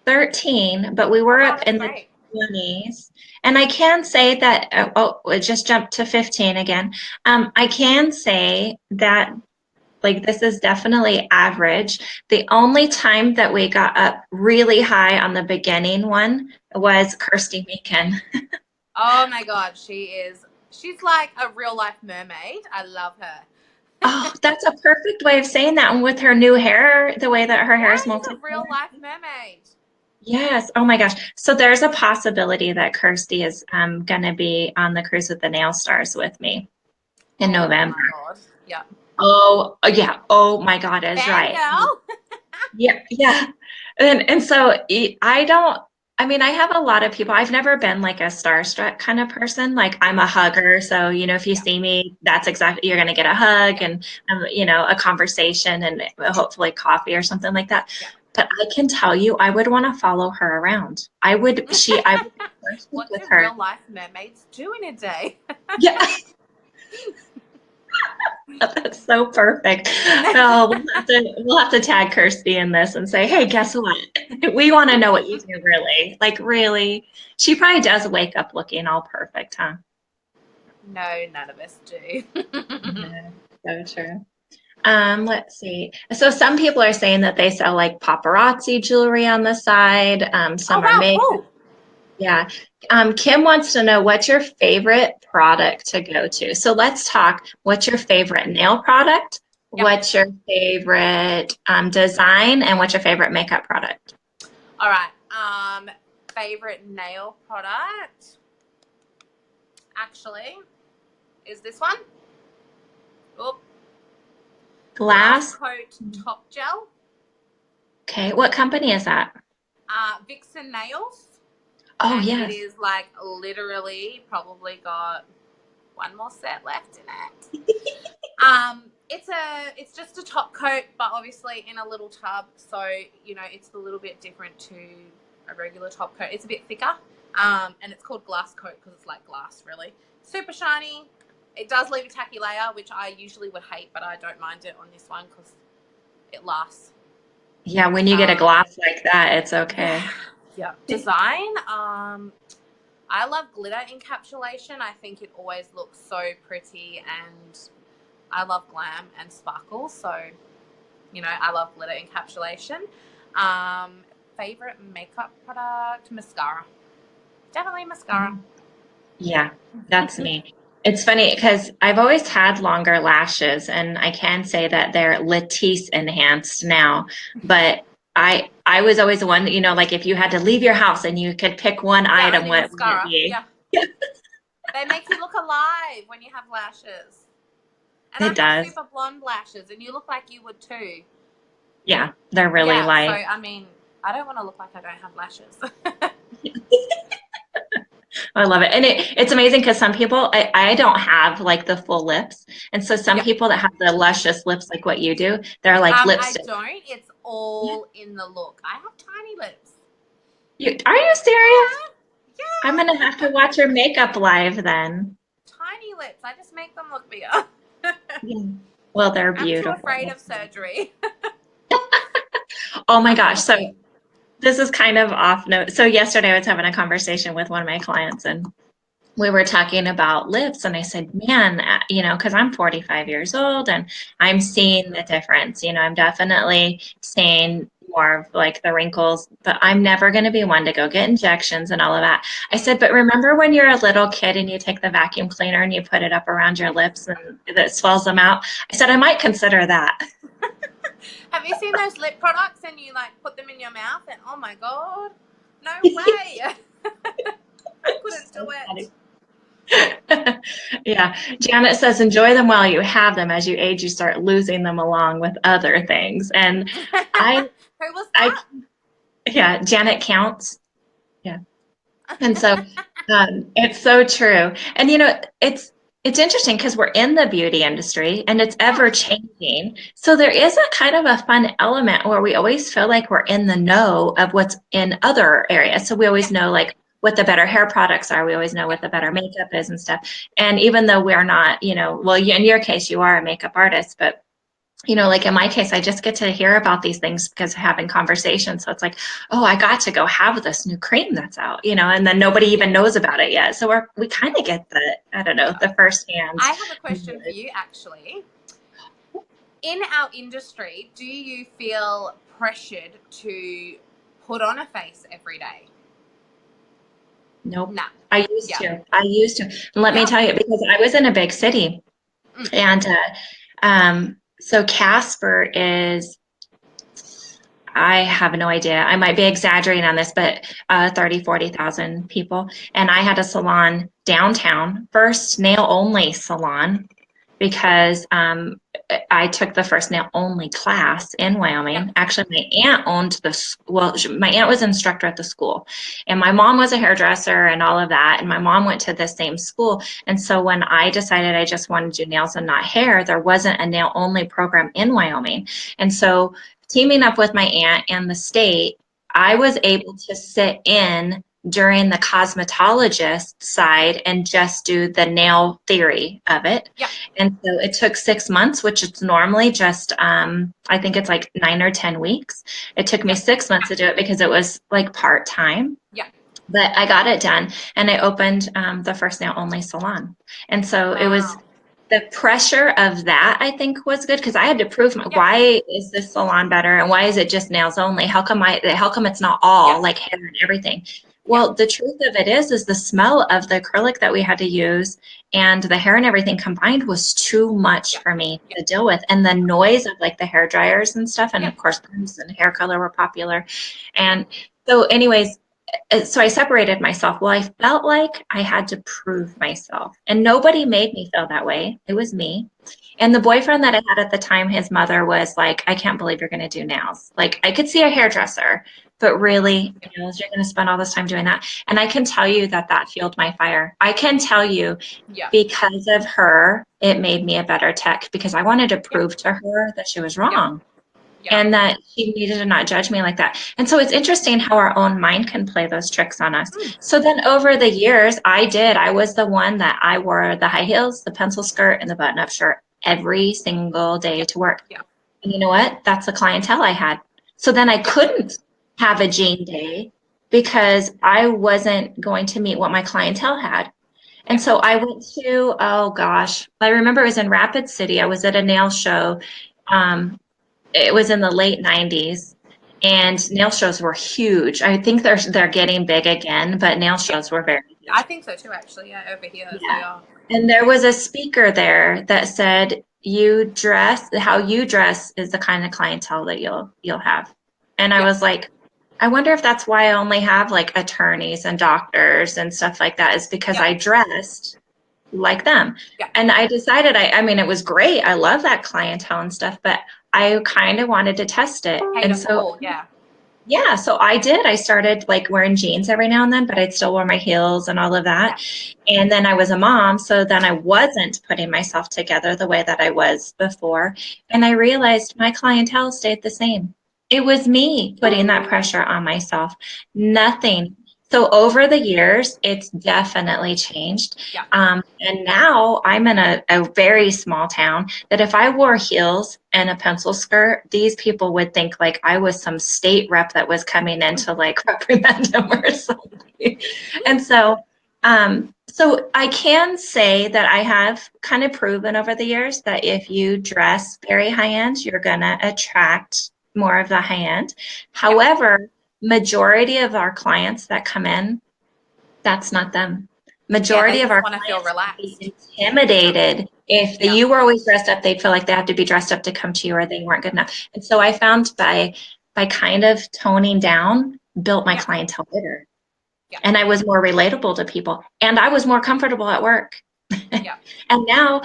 13, but we Oh, were wow, up that's in the great. 20s. And I can say that, it just jumped to 15 again. I can say that, like, this is definitely average. The only time that we got up really high on the beginning one was Kirsty Meakin. Oh my God, she's like a real life mermaid. I love her. Oh, that's a perfect way of saying that. And with her new hair, the way that her Yeah, hair is she's a real multicolored. life mermaid. Yes. Oh my gosh. So there's a possibility that Kirsty is going to be on the cruise with the Nail Stars with me in Oh November. my God. Yeah. Oh, yeah. Oh my God is right. Fangirl. Yeah, yeah. And so I don't, I mean, I have a lot of people. I've never been like a starstruck kind of person. Like I'm a hugger. So, if you Yeah. see me, that's exactly, you're going to get a hug Yeah. and, a conversation and hopefully coffee or something like that. Yeah. But I can tell you, I would want to follow her around. I would be friends What with do her. real life mermaids do in a day? Yeah. That's so perfect. Well, we'll have to tag Kirsty in this and say, hey, Yeah. guess what? We want to know what you do really. Like really. She probably does wake up looking all perfect, huh? No, none of us do. Yeah, so true. Let's see. So some people are saying that they sell like paparazzi jewelry on the side. Oh Some are wow, makeup. cool. Yeah. Kim wants to know what's your favorite product to go to. So let's talk. What's your favorite nail product? Yep. What's your favorite design? And what's your favorite makeup product? All right. Favorite nail product actually is this one. Oh, Glass Glass. Coat Top Gel. Okay. What company is that? Vixen Nails. Oh, And it yes. is like literally probably got one more set left in it. It's just a top coat, but obviously in a little tub, so it's a little bit different to a regular top coat. It's a bit thicker, and it's called Glass Coat because it's like glass, really. Super shiny. It does leave a tacky layer, which I usually would hate, but I don't mind it on this one because it lasts. Yeah. When you get a glass like that, it's Yeah, okay. yeah. Design. I love glitter encapsulation. I think it always looks so pretty, and I love glam and sparkle. So, I love glitter encapsulation. Favorite makeup product? Mascara. Definitely mascara. Yeah, that's me. It's funny because I've always had longer lashes, and I can say that they're Latisse enhanced now. But I was always the one that, like if you had to leave your house and you could pick one Yeah, item, only what would it mascara. be? Yeah. They make you look alive when you have lashes. And I It have does. super blonde lashes, and you look like you would too. Yeah, they're really Yeah, so light. I mean, I don't want to look like I don't have lashes. I love it. And it's amazing because some people, I don't have like the full lips. And so some Yeah. people that have the luscious lips like what you do, they're like I lipstick. don't. It's all in the look. I have tiny lips. Are you serious? Yeah, I'm gonna yeah. have to watch your makeup live then. Tiny lips. I just make them look bigger. Yeah. Well, they're I'm too afraid beautiful. of surgery. Oh my I'm a gosh. So pussy. this is kind of off note. So yesterday I was having a conversation with one of my clients and we were talking about lips, and I said, man, you know, because I'm 45 years old and I'm seeing the difference. You know, I'm definitely seeing more of like the wrinkles, but I'm never going to be one to go get injections and all of that. I said, but remember when you're a little kid and you take the vacuum cleaner and you put it up around your lips and that swells them out? I said, I might consider that. Have you seen those lip products and you like put them in your mouth and oh my God, no way. I couldn't do So it. funny. Yeah. Janet says, enjoy them while you have them. As you age, you start losing them along with other things. And I, Who was I, that? yeah, Janet counts. Yeah. And so it's so true. And you know, it's interesting because we're in the beauty industry and it's Yeah. ever changing. So there is a kind of a fun element where we always feel like we're in the know of what's in other areas. So we Yeah. always know like what the better hair products are. We always know Yeah. what the better makeup is and stuff. And even though we're not, you know, well, in your case, you are a makeup artist, but you know, like in my case, I just get to hear about these things because of having conversations. So it's like, oh, I got to go have this new cream that's out, you know, and then nobody Yeah. even knows about it yet. So we kind Yeah. of get the, I don't know, Yeah. the firsthand. I have a question for you actually. In our industry, do you feel pressured to put on a face every day? Nope. Nah. I used Yeah. to. I used to. And let me Yeah. tell you, because I was in a big city Mm. and so Casper is, I have no idea. I might be exaggerating on this, but 30, 40,000 people. And I had a salon downtown, first nail only salon, because I took the first nail only class in Yeah. Wyoming. Actually, my aunt owned well, my aunt was an instructor at the school, and my mom was a hairdresser and all of that. And my mom went to the same school. And so when I decided I just wanted to do nails and not hair, there wasn't a nail only program in Wyoming. And so teaming up with my aunt and the state, I Yeah. was able to sit in during the cosmetologist side and just do the nail theory of it. Yeah. And so it took 6 months, which is normally just, I think it's like 9 or 10 weeks. It took me Yeah. 6 months to do it because it was like part time. Yeah. But I got it done and I opened the first nail only salon. And so it was Wow. the pressure of that, I think, was good because I had to prove Yeah. why is this salon better and why is it just nails only? How come it's not Yeah. all like hair and everything? Yeah. Well, the truth of it is the smell of the acrylic that we had to use and the hair and everything combined was too much Yeah. for me Yeah. to deal with. And the noise of like the hair dryers and stuff, and Yeah. of course, perms and hair color were popular. And so, anyways, so I separated myself. Well, I felt like I had to prove myself, and nobody made me feel that way. It was me. And the boyfriend that I had at the time, his mother was like, I can't believe you're going to do nails. Like, I could see a hairdresser, but really, Yeah. nails, you're going to spend all this time doing that. And I can tell you that that fueled my fire. I can tell you Yeah. because of her, it made me a better tech because I wanted to Yeah. prove to her that she was Yeah. wrong Yeah. and that she needed to not judge me like that. And so it's interesting how our own mind can play those tricks on us. Mm. So then over the years, I was the one that I wore the high heels, the pencil skirt, and the button up shirt every single day Yeah. to work. Yeah. And you know what? That's the clientele I had. So then I Yeah. couldn't have a jean day because I wasn't going to meet what my clientele had. And Yeah. so I went to, oh gosh, I remember it was in Rapid City. I was at a nail show. Um, it was in the late 90s and nail shows were huge. I think they're getting big again, but nail Yeah. shows were very I huge. think so too, actually. Yeah, over here they Yeah. are. And there was a speaker there that said, how you dress is the kind of clientele that you'll have. And I Yeah. was like, I wonder if that's why I only have like attorneys and doctors and stuff like that is because Yeah. I dressed like them. Yeah. And I decided, I mean, it was great. I love that clientele and stuff, but I kind of wanted to test it. Paid And it so, forward. Yeah. yeah, so I did. I started like wearing jeans every now and then, but I'd still wear my heels and all of Yeah. that. And then I was a mom, so then I wasn't putting myself together the way that I was before. And I realized my clientele stayed the same. It was me putting that pressure on myself, nothing. So over the years, it's definitely changed. Yeah. And now I'm in a very small town that if I wore heels and a pencil skirt, these people would think like I was some state rep that was coming in to like reprimand them or something. And so, So I can say that I have kind of proven over the years that if you dress very high end, you're gonna attract more of the high end. Yeah. However, majority of our clients that come in, that's not them. Yeah, they Majority of just our want to feel clients would be relaxed. Yeah. intimidated if Yeah. you were always dressed up. They'd feel like they have to be dressed up to come to you, or they weren't good enough. And so I found by kind of toning down, built my Yeah. clientele bigger, Yeah. and I was more relatable to people, and I was more comfortable at work. Yeah. And now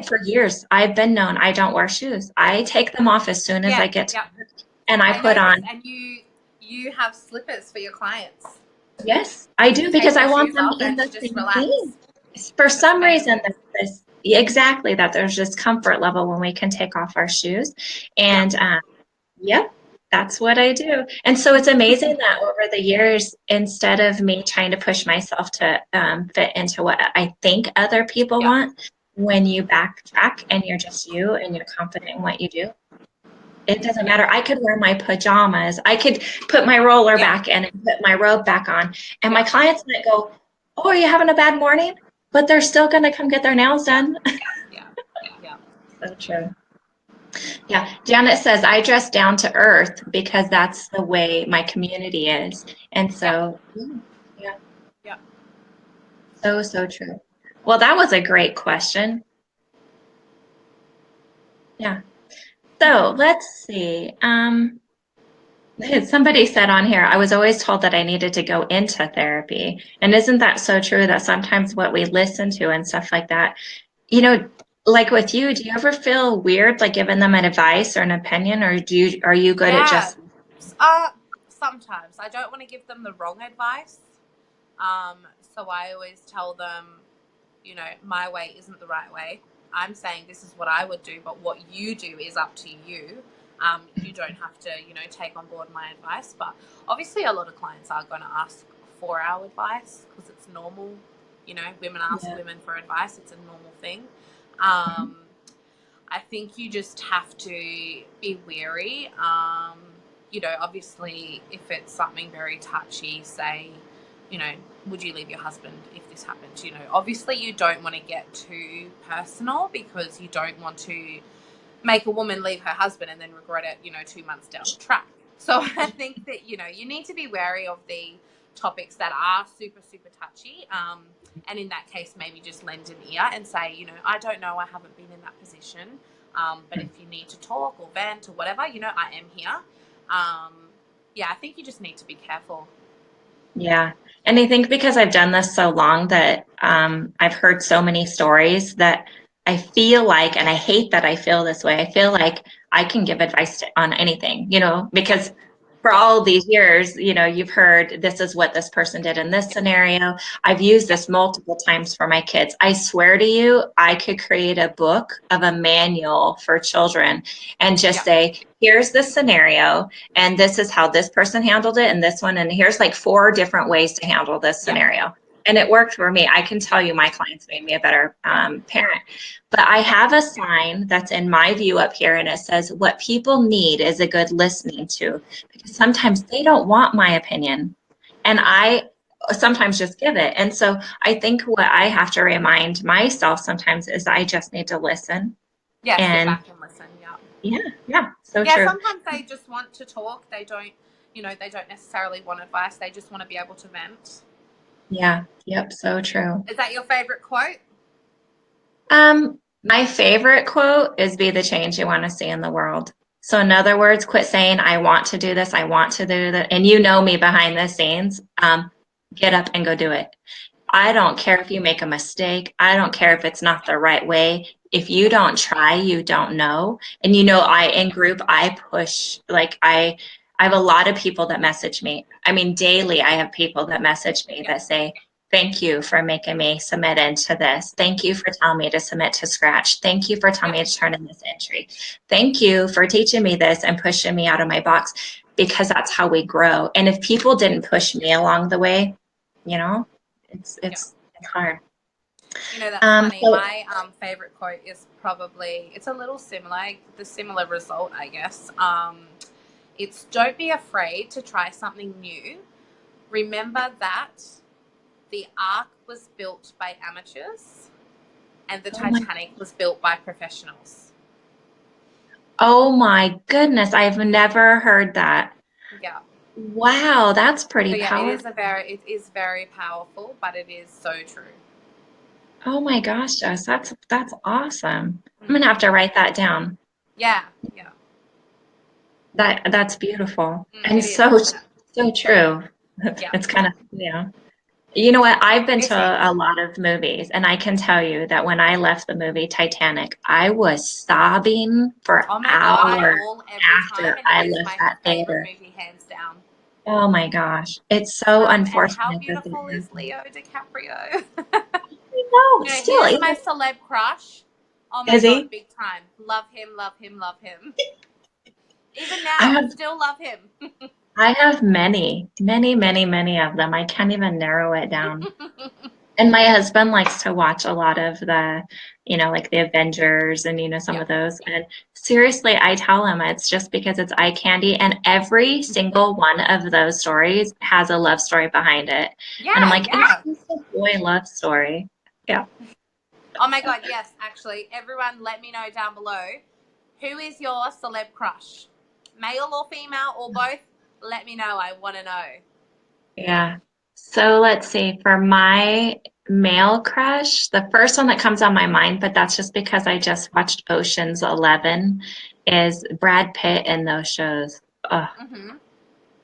for years, I've been known I don't wear shoes. I take them off as soon as Yeah. I get to Yeah. work, and I I put noticed, on, and you have slippers for your clients. yes, I To do, take because I their want shoes them off in and the to just same relax. thing. For That's some reason, amazing. exactly, that there's this comfort level when we can take off our shoes. Yeah. And yep, that's what I do. And so it's amazing that over the years, instead of me trying to push myself to fit into what I think other people Yeah. want, when you backtrack and you're just you and you're confident in what you do, it doesn't Yeah. matter. I could wear my pajamas. I could put my roller Yeah. back in and put my robe back on. And my Yeah. clients might go, "Oh, are you having a bad morning?" But they're still going to come get their nails Yeah. done. Yeah. Yeah. So true. Yeah. Janet says, I dress down to earth because that's the way my community is. And Yeah. so, yeah, Yeah. so, so true. Well, that was a great question. Yeah. So let's see. Somebody said on here, I was always told that I needed to go into therapy. And isn't that so true that sometimes what we listen to and stuff like that, you know, like with you, do you ever feel weird like giving them an advice or an opinion, or are you good at Yeah. just, Uh, Sometimes I don't want to give them the wrong advice. So I always tell them, my way isn't the right way. I'm saying this is what I would do, but what you do is up to you. You don't have to, take on board my advice. But obviously, a lot of clients are going to ask for our advice because it's normal. Women ask yeah. women for advice. It's a normal thing. Um, I think you just have to be wary. Obviously, if it's something very touchy, say, you know, would you leave your husband if this happened? Obviously, you don't want to get too personal because you don't want to make a woman leave her husband and then regret it, 2 months down the track. So I think that, you need to be wary of the topics that are super, super touchy. And in that case, maybe just lend an ear and say, I don't know, I haven't been in that position. But if you need to talk or vent or whatever, I am here. Yeah, I think you just need to be careful. Yeah. And I think because I've done this so long that I've heard so many stories that I feel like, and I hate that I feel this way, I feel like I can give advice on anything, Yeah, because for yeah, all these years, you've heard this is what this person did in this scenario. I've used yeah, this multiple times for my kids. I swear to you, I could create a book of a manual for children and just yeah, say, here's the scenario, and this is how this person handled it, and this one, and here's like 4 different ways to handle this yeah, scenario. And it worked for me. I can tell you my clients made me a better yeah, parent. But I yeah, have a sign that's in my view up here, and it says, what people need is a good listening to, because sometimes they don't want my opinion. And I sometimes just give it. And so I think what I have to remind myself sometimes is I just need to listen. yeah. Sit And back and listen. Yeah. yeah, yeah, so Yeah, true. sometimes they just want to talk. They don't necessarily want advice. They just want to be able to vent. Yeah, yep, so true. Is that your favorite quote? My favorite quote is be the change you want to see in the world. So in other words, quit saying, I want to do this, I want to do that. And you know me behind the scenes. Get up and go do it. I don't care if you make a mistake. I don't care if it's not the right way. If you Yeah, don't try, you don't know. And in group, I push, like I have a lot of people that message me. I mean, daily I have people that message me yeah, that say, thank you for making me submit into this. Thank you for telling me to submit to Scratch. Thank you for telling yeah, me to turn in this entry. Thank you for teaching me this and pushing me out of my box, because that's how we grow. And if people didn't push me along the way, you know, it's yeah. it's it's hard. That's funny. So My favorite quote is probably, it's a little similar, the similar result, I guess. It's don't be afraid to try something new. Remember that the Ark was built by amateurs and the Oh my, Titanic was built by professionals. oh my goodness. I've never heard that. Yeah. Wow, that's So pretty yeah, powerful. it is very powerful, but it is so true. Oh my gosh, Jess, that's awesome. I'm gonna Mm. have to write that down. Yeah, yeah. That's beautiful and It is, so isn't it? so true. Yeah. It's kind of, yeah. You know what? I've been Me to too. a lot of movies, and I can tell you that when I left the movie Titanic, I was sobbing for Oh my God, I hours bawl every time, after and it I is left my that favorite theater. movie, hands down. Oh my gosh. It's so And how unfortunate that it beautiful is happened. Leo DiCaprio? I know, You know, he still, is my even, celeb crush. Oh my is God, he? big time. Love him, love him, love him. Even I now, have still love him. I have many, many, many, many of them. I can't even narrow it down. And my husband likes to watch a lot of the, like the Avengers and, some Yeah. of those. And seriously, I tell him it's just because it's eye candy. And every single one of those stories has a love story behind it. And I'm Yeah, like, it's yeah. just a boy love story. Yeah. Oh my God, yes, actually. Everyone, let me know down below. Who is your celeb crush? Male or female or both? Let me know. I want to know. Yeah. So let's see. For my male crush, the first one that comes on my mind, but that's just because I just watched Ocean's 11, is Brad Pitt in those shows. Oh, Mm-hmm.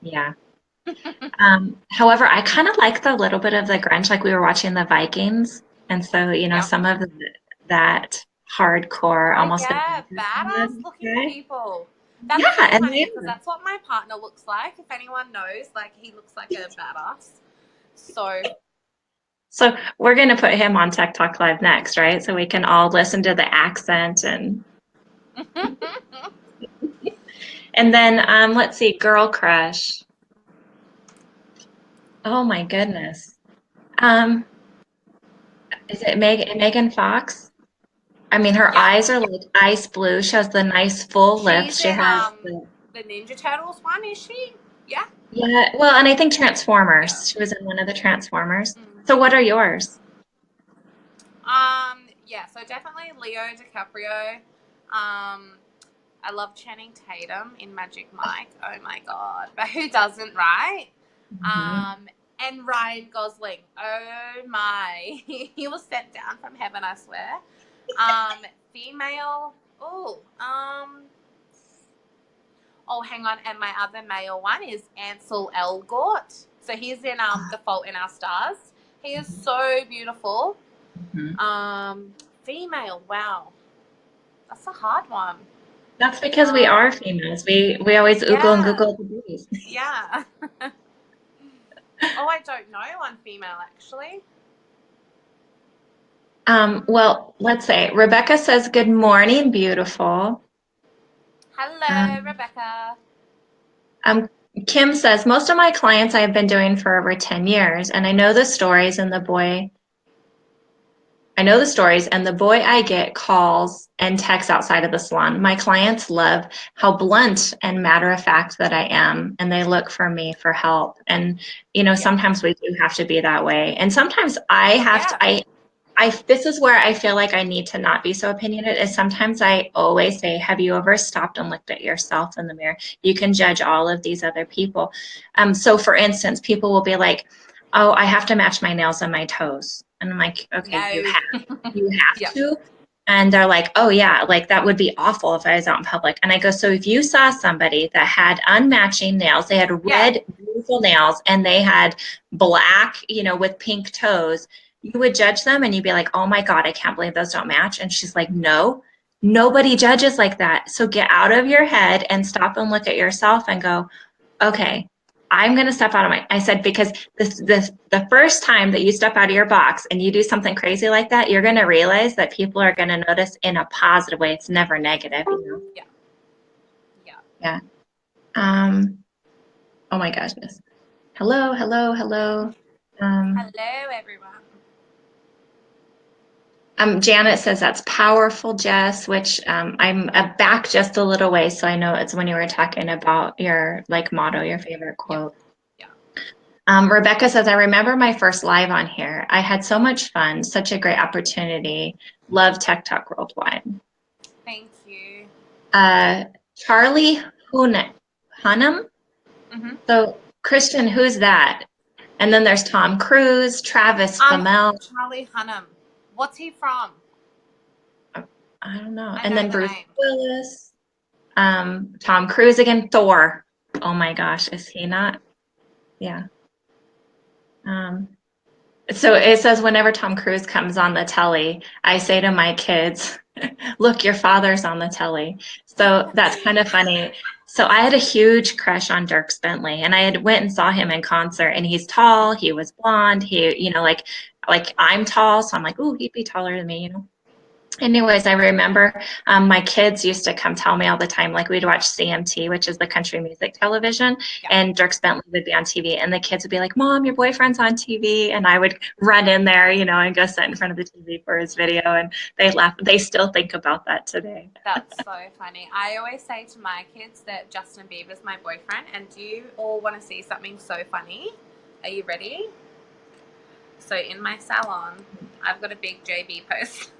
yeah. However, I kind of like the little bit of the grunge, like we were watching the Vikings. And so, Yep. some of that hardcore, Oh almost yeah, Avengers kind badass of looking guy. people. That's Yeah, really and funny they because are. that's what my partner looks like. If anyone knows, like he looks like a badass. So So we're going to put him on TikTok Live next, right? So we can all listen to the accent and then let's see, girl crush. Oh my goodness. Um, is it Megan Fox? I mean, her yeah, eyes are like ice blue. She has the nice full lips. she's She in has the the Ninja Turtles one, is she? Yeah, yeah. Well, and I think yeah. Transformers. She was in one of the Transformers. Mm. So what are yours? Yeah. So definitely Leo DiCaprio. I love Channing Tatum in Magic Mike. Oh my God, but who doesn't, right? Mhm. Um, and Ryan Gosling. Oh my, he was sent down from heaven, I swear. Female. Oh, hang on. And my other male one is Ansel Elgort. So he's in The Fault in Our Stars. He is so beautiful. Mhm. Um, Female. Wow, that's a hard one. That's because we are Um, females. We always oogle and yeah, google the booties. yeah. Oh, I don't know one female actually. Well, let's say Rebecca says, "Good morning, beautiful." Hello, Um, Rebecca. um, Kim says, "Most of my clients I have been doing for over 10 years, and I know the stories, and the boy I get calls and texts outside of the salon. My clients love how blunt and matter of fact that I am, and they look for me for help. And, Yeah, sometimes we do have to be that way. And sometimes I have to, yeah, this is where I feel like I need to not be so opinionated is sometimes I always say, have you ever stopped and looked at yourself in the mirror? You can judge all of these other people. So for instance, people will be like, oh, I have to match my nails and my toes. And I'm like, okay, no, you have yeah, to. And they're like, oh yeah, like that would be awful if I was out in public. And I go, so if you saw somebody that had unmatching nails, they had yeah, red, beautiful nails, and they had black, with pink toes, you would judge them and you'd be like, oh my God, I can't believe those don't match. And she's like, no, nobody judges like that. So get out of your head and stop and look at yourself and go, okay, I'm going to step out of I said, because the first time that you step out of your box and you do something crazy like that, you're going to realize that people are going to notice in a positive way. It's never negative. yeah, yeah. Yeah. Um, oh my goodness. Hello, hello, hello. Um, Hello, everyone. Janet says that's powerful, Jess, which I'm back just a little way. So I know it's when you were talking about your like motto, your favorite Yeah, quote. yeah. Rebecca says, I remember my first live on here. I had so much fun, such a great opportunity. Love Tech Talk Worldwide. Thank you. Uh, Charlie Hunnam. Hmm. So, Christian, who's that? And then there's Tom Cruise, Travis Um, Fimmel. Charlie Hunnam. What's he from? I don't know. I And know then the Bruce name. Willis, Tom Cruise again, Thor. Oh my gosh, is he not? Yeah. Um, so it says whenever Tom Cruise comes on the telly, I say to my kids, look, your father's on the telly. So that's kind of funny. So I had a huge crush on Dirk Bentley, and I had went and saw him in concert, and he's tall, he was blonde, like I'm tall, so I'm like, ooh, he'd be taller than me, you know. Anyways, I remember my kids used to come tell me all the time, like we'd watch CMT, which is the country music television, Yeah. and Dirk Bentley would be on TV, and the kids would be like, "Mom, your boyfriend's on TV," and I would run in there, you know, and go sit in front of the TV for his video, and they laugh. They still think about that today. That's so funny. I always say to my kids that Justin Bieber's my boyfriend, and do you all want to see something so funny? Are you ready? So in my salon, I've got a big JB post.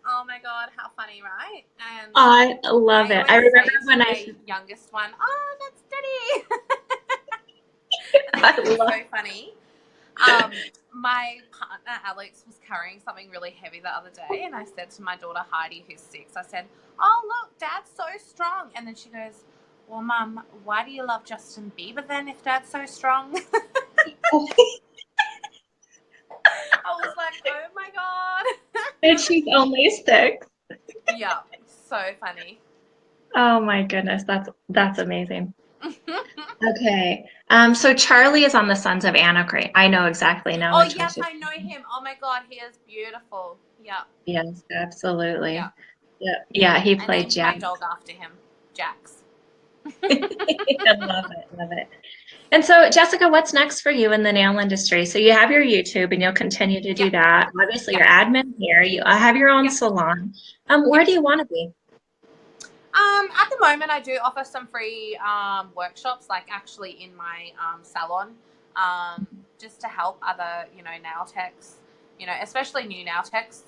Oh my god, how funny, right? And I love I it. I always remember say to when my youngest one, "Oh, that's Daddy." I I think it's love. so funny. My partner Alex was carrying something really heavy the other day, and I said to my daughter Heidi, who's 6, I said, "Oh look, Dad's so strong." And then she goes, "Well, Mum, why do you love Justin Bieber then if Dad's so strong?" I was like, "Oh my god." And she's only 6. Yeah, so funny. Oh my goodness, that's amazing. Okay. So Charlie is on the Sons of Anarchy. I know exactly now Oh which one yes, she's. I know him. Oh my god, he is beautiful. Yeah, Yes, yeah. absolutely. Yeah, yeah, he I played named my Jack. dog after him, Jax. I love it, love it. And so, Jessica, what's next for you in the nail industry? So you have your YouTube and you'll continue to do Yep, that. Obviously, yep, you're admin here. You have your own yep, salon. yep. Where do you want to be? At the moment, I do offer some free workshops, like actually in my salon, just to help other, nail techs, especially new nail techs.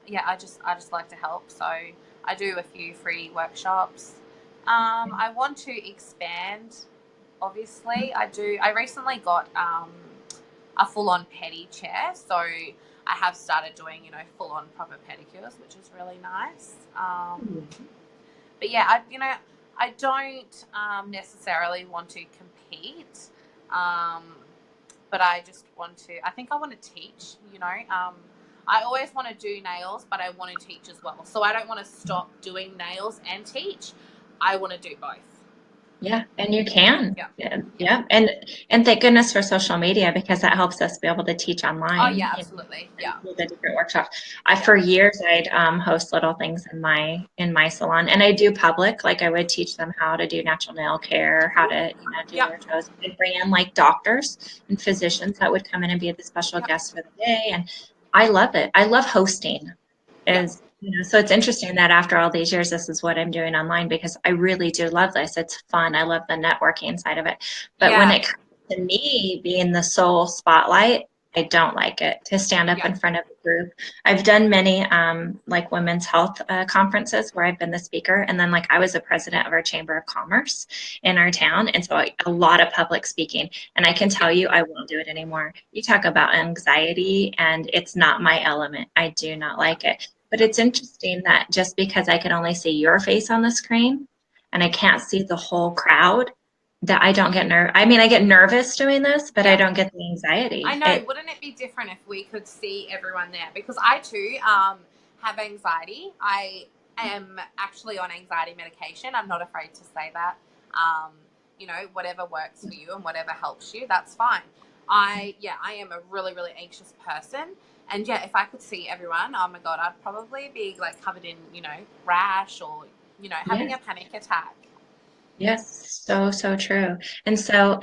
Yeah, I just like to help, so I do a few free workshops. I want to expand. Obviously, I do. I recently got a full-on pedi chair, so I have started doing, full-on proper pedicures, which is really nice. But yeah, I don't necessarily want to compete, um, but I just want to. I think I want to teach. I always want to do nails, but I want to teach as well. So I don't want to stop doing nails and teach. I want to do both. Yeah, and you can. Yeah, Yeah, yeah. yeah. And thank goodness for social media because that helps us be able to teach Oh online, yeah, you know, absolutely. and Yeah, do the different workshops. I yeah, for years I'd host little things in my salon, and I do public. Like I would teach them how to do natural nail care, how to do yeah, their toes. I'd bring in like doctors and physicians that would come in and be the special yeah, guests for the day, and I love it. I love hosting. yeah, Is so it's interesting that after all these years, this is what I'm doing online because I really do love this. It's fun. I love the networking side of it. But when yeah, it comes to me being the sole spotlight, I don't like it to stand up yeah, in front of a group. I've done many like women's health conferences where I've been the speaker, and then like I was the president of our chamber of commerce in our town, and so a lot of public speaking. And I can yeah, tell you, I won't do it anymore. You talk about anxiety, and it's not my element. I do not yeah, like it. But yeah, it's interesting that just because I can only see your face on the screen and I can't see the whole crowd, that I don't get nervous. I mean, I get nervous doing this, but I yeah. don't get the I anxiety. know. Wouldn't it be different if we could see everyone there? Because I too have anxiety. I am actually on anxiety medication. I'm not afraid to say that. Um, whatever works for you and whatever helps you, that's fine. I am a really, really anxious person. And yeah, if I could see everyone, oh my God, I'd probably be like covered in, rash or, having Yes, a panic attack. yes, so so true. And so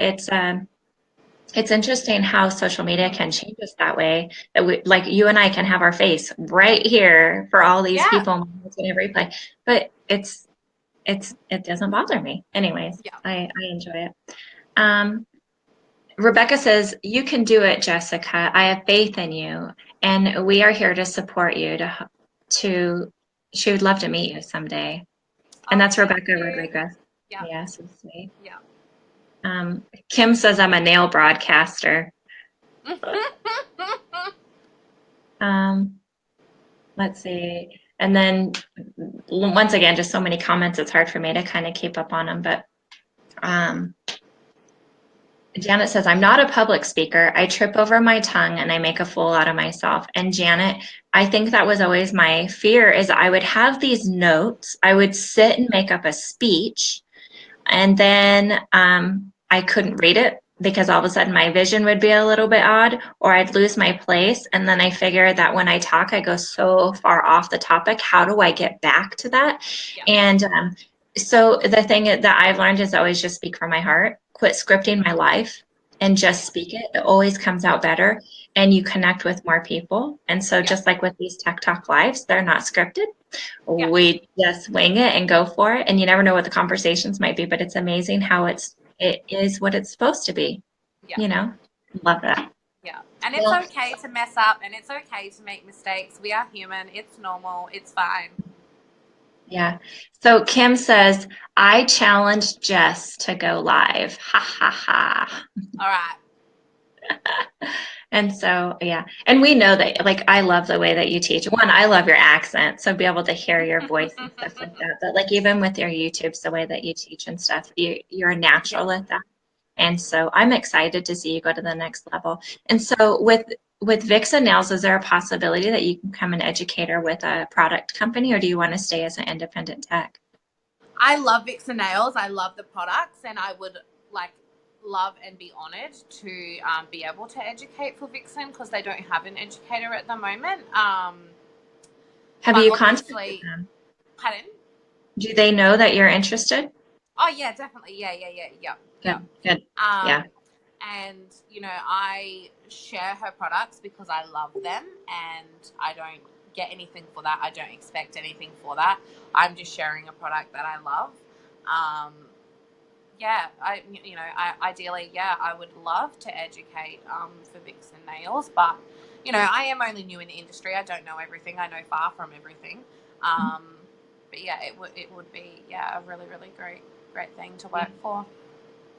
it's interesting how social media can change us that way. That we, like you and I can have our face right here for all these Yeah. people in every replay, but it doesn't bother me. Anyways, Yeah. I enjoy it. Um, Rebecca says, "You can do it, Jessica. I have faith in you, and we are here to support you. To she would love to meet you someday." And Oh, that's thank Rebecca you. Rodriguez. Yeah. Yeah, so sweet. Yeah. Kim says, "I'm a nail broadcaster." Um, let's see. And then once again, just so many comments, it's hard for me to kind of keep up on them. But um, Janet says, "I'm not a public speaker. I trip over my tongue and I make a fool out of myself." And Janet, I think that was always my fear is I would have these notes. I would sit and make up a speech, and then I couldn't read it because all of a sudden my vision would be a little bit odd, or I'd lose my place. And then I figured that when I talk, I go so far off the topic. How do I get back to that? Yeah. And so the thing that I've learned is always just speak from my heart, quit scripting my life, and just speak it. It always comes out better, and you connect with more people. And so Yeah. just like with these Tech Talk Lives, they're not scripted. Yeah. We just wing it and go for it, and you never know what the conversations might be, but it's amazing how it is what it's supposed to be. Yeah. You know, love that. Yeah. And it's Well, okay to mess up and it's okay to make mistakes. We are human. It's normal. It's fine. yeah. So Kim says, "I challenged Jess to go live." Ha ha ha. All right. And so, yeah. And we know that, like, I love the way that you teach. One, I love your accent. So be able to hear your voice and stuff like that. But like, even with your YouTubes, the way that you teach and stuff, you're a natural at that. And so I'm excited to see you go to the next level. And so with Vixen Nails, is there a possibility that you can become an educator with a product company, or do you want to stay as an independent tech? I love Vixen Nails. I love the products, and I would like love and be honored to be able to educate for Vixen because they don't have an educator at the moment. Have But you contacted obviously, them? pardon? Do they know that you're interested? Oh yeah, definitely. Yeah. Good, good. Yeah. And I share her products because I love them, and I don't get anything for that. I don't expect anything for that. I'm just sharing a product that I love. Um, yeah, ideally, yeah, I would love to educate for Vixen Nails, but I am only new in the industry. I don't know everything. I know far from everything. Um, but yeah, it would be a really really great thing to work for.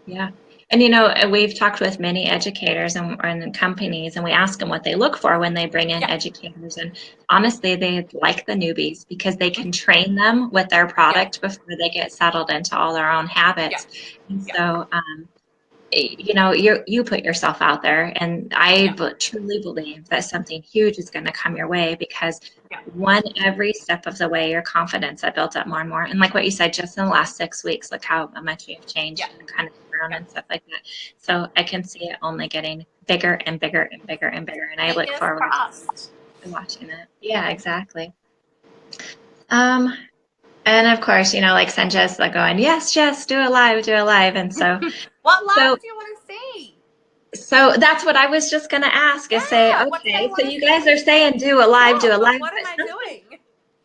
Yeah. And we've talked with many educators and companies, and we ask them what they look for when they bring in Yeah, educators. And honestly, they like the newbies because they can train them with their yeah, product before they get settled into all their own yeah, habits. And yeah, so, you put yourself out there, and I yeah, truly believe that something huge is going to come your way because yeah, every step of the way, your confidence that built up more and more. And like what you said, just in the last 6 weeks, look how much you've changed yeah, and kind of grown yeah. and stuff like that. So I can see it only getting bigger and bigger and bigger and bigger. And I look Fingers forward crossed. to watching it. Yeah, exactly. Um, and of course, like Sanja's like going, yes, Jess, do it live, do it live. And so, What so live do you want to see? So that's what I was just going to ask is say, Yeah, what do they okay, so want you to guys are see? saying do Sure. a live, What am but I doing?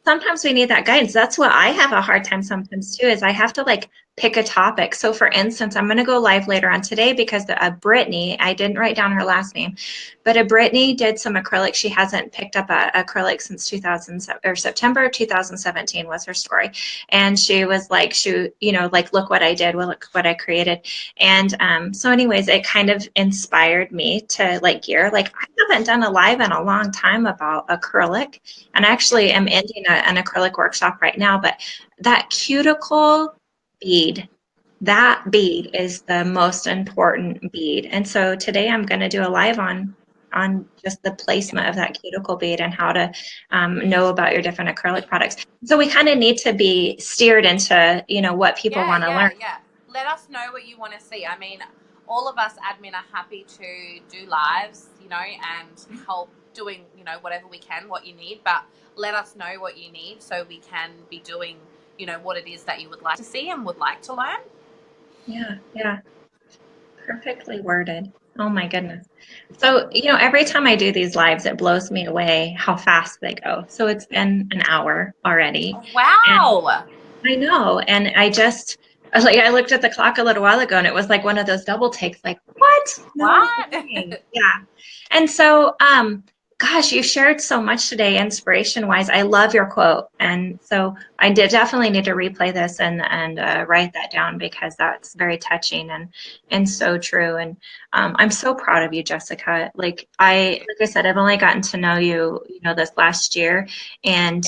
sometimes we need that guidance. That's what I have a hard time sometimes too, is I have to like pick a topic. So for instance, I'm going to go live later on today because Brittany, I didn't write down her last name, but Brittany did some acrylic. She hasn't picked up a acrylic since 2007 or September 2017 was her story. And she was like, like, look what I did, well, look what I created. And so anyways, it kind of inspired me to like gear. Like I haven't done a live in a long time about acrylic, and I actually am ending an acrylic workshop right now, but that cuticle bead, that bead is the most important bead. And so today I'm going to do a live on just the Yeah. placement of that cuticle bead and how to know about your different acrylic products. So we kind of need to be steered into, what people Yeah, want to yeah, learn. yeah. Let us know what you want to see. I mean, all of us admin are happy to do lives, and help doing, whatever we can, what you need. But let us know what you need so we can be doing, what it is that you would like to see and would like to learn. Yeah, yeah. Perfectly worded. Oh my goodness. So, every time I do these lives, it blows me away how fast they go. So it's been an hour already. And Wow. I know. And I looked at the clock a little while ago and it was like one of those double takes, like, what? No What? way. Yeah. And so, gosh, you shared so much today, inspiration wise. I love your quote. And so I did definitely need to replay this and write that down because that's very touching and so true. And I'm so proud of you, Jessica. Thank you. Like I said, I've only gotten to know you, this last year, and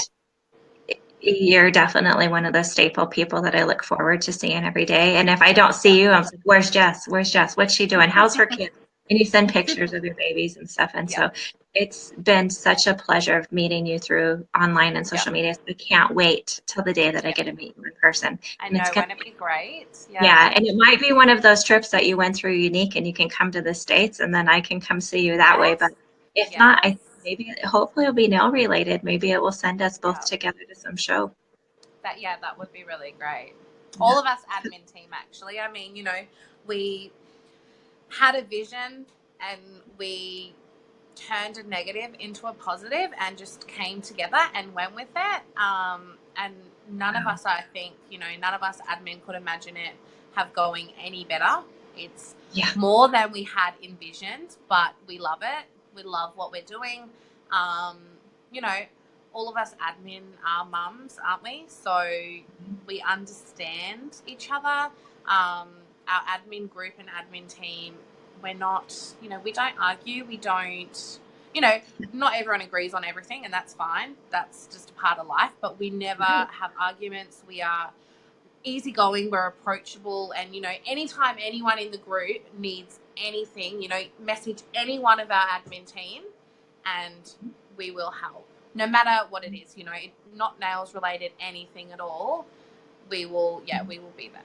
Yeah. you're definitely one of the staple people that I look forward to seeing every day. And if I don't see you, I'm like, where's Jess? Where's Jess? What's she doing? How's her kid? And you send pictures of your babies and stuff. And Yeah. so it's been such a pleasure of meeting you through online and Yeah. social media. So I can't wait till the day that I Yeah. get to meet you in person. I And it's know. gonna Wouldn't it be great? yeah, Yeah. and it might be one of those trips that you went through unique and you can come to the States and then I can come see you that way. But Yes. if not, Yes. hopefully it'll be nail related. Maybe it will send us both Yeah. together to some show. That would be really great. Yeah. All of us admin team, actually. I mean, we had a vision and we turned a negative into a positive and just came together and went with it. And none of Wow. us, I think, none of us admin could imagine it have going any better. It's Yeah. more than we had envisioned, but we love it. We love what we're doing. Um, you know, all of us admin are mums, aren't we? So we understand each other. Our admin group and admin team, we're not, we don't argue. We don't, not everyone agrees on everything, and that's fine. That's just a part of life. But we never Right. have arguments. We are easygoing, we're approachable, and anytime anyone in the group needs anything, message any one of our admin team and we will help, no matter what it is, not nails related, anything at all. We will be there.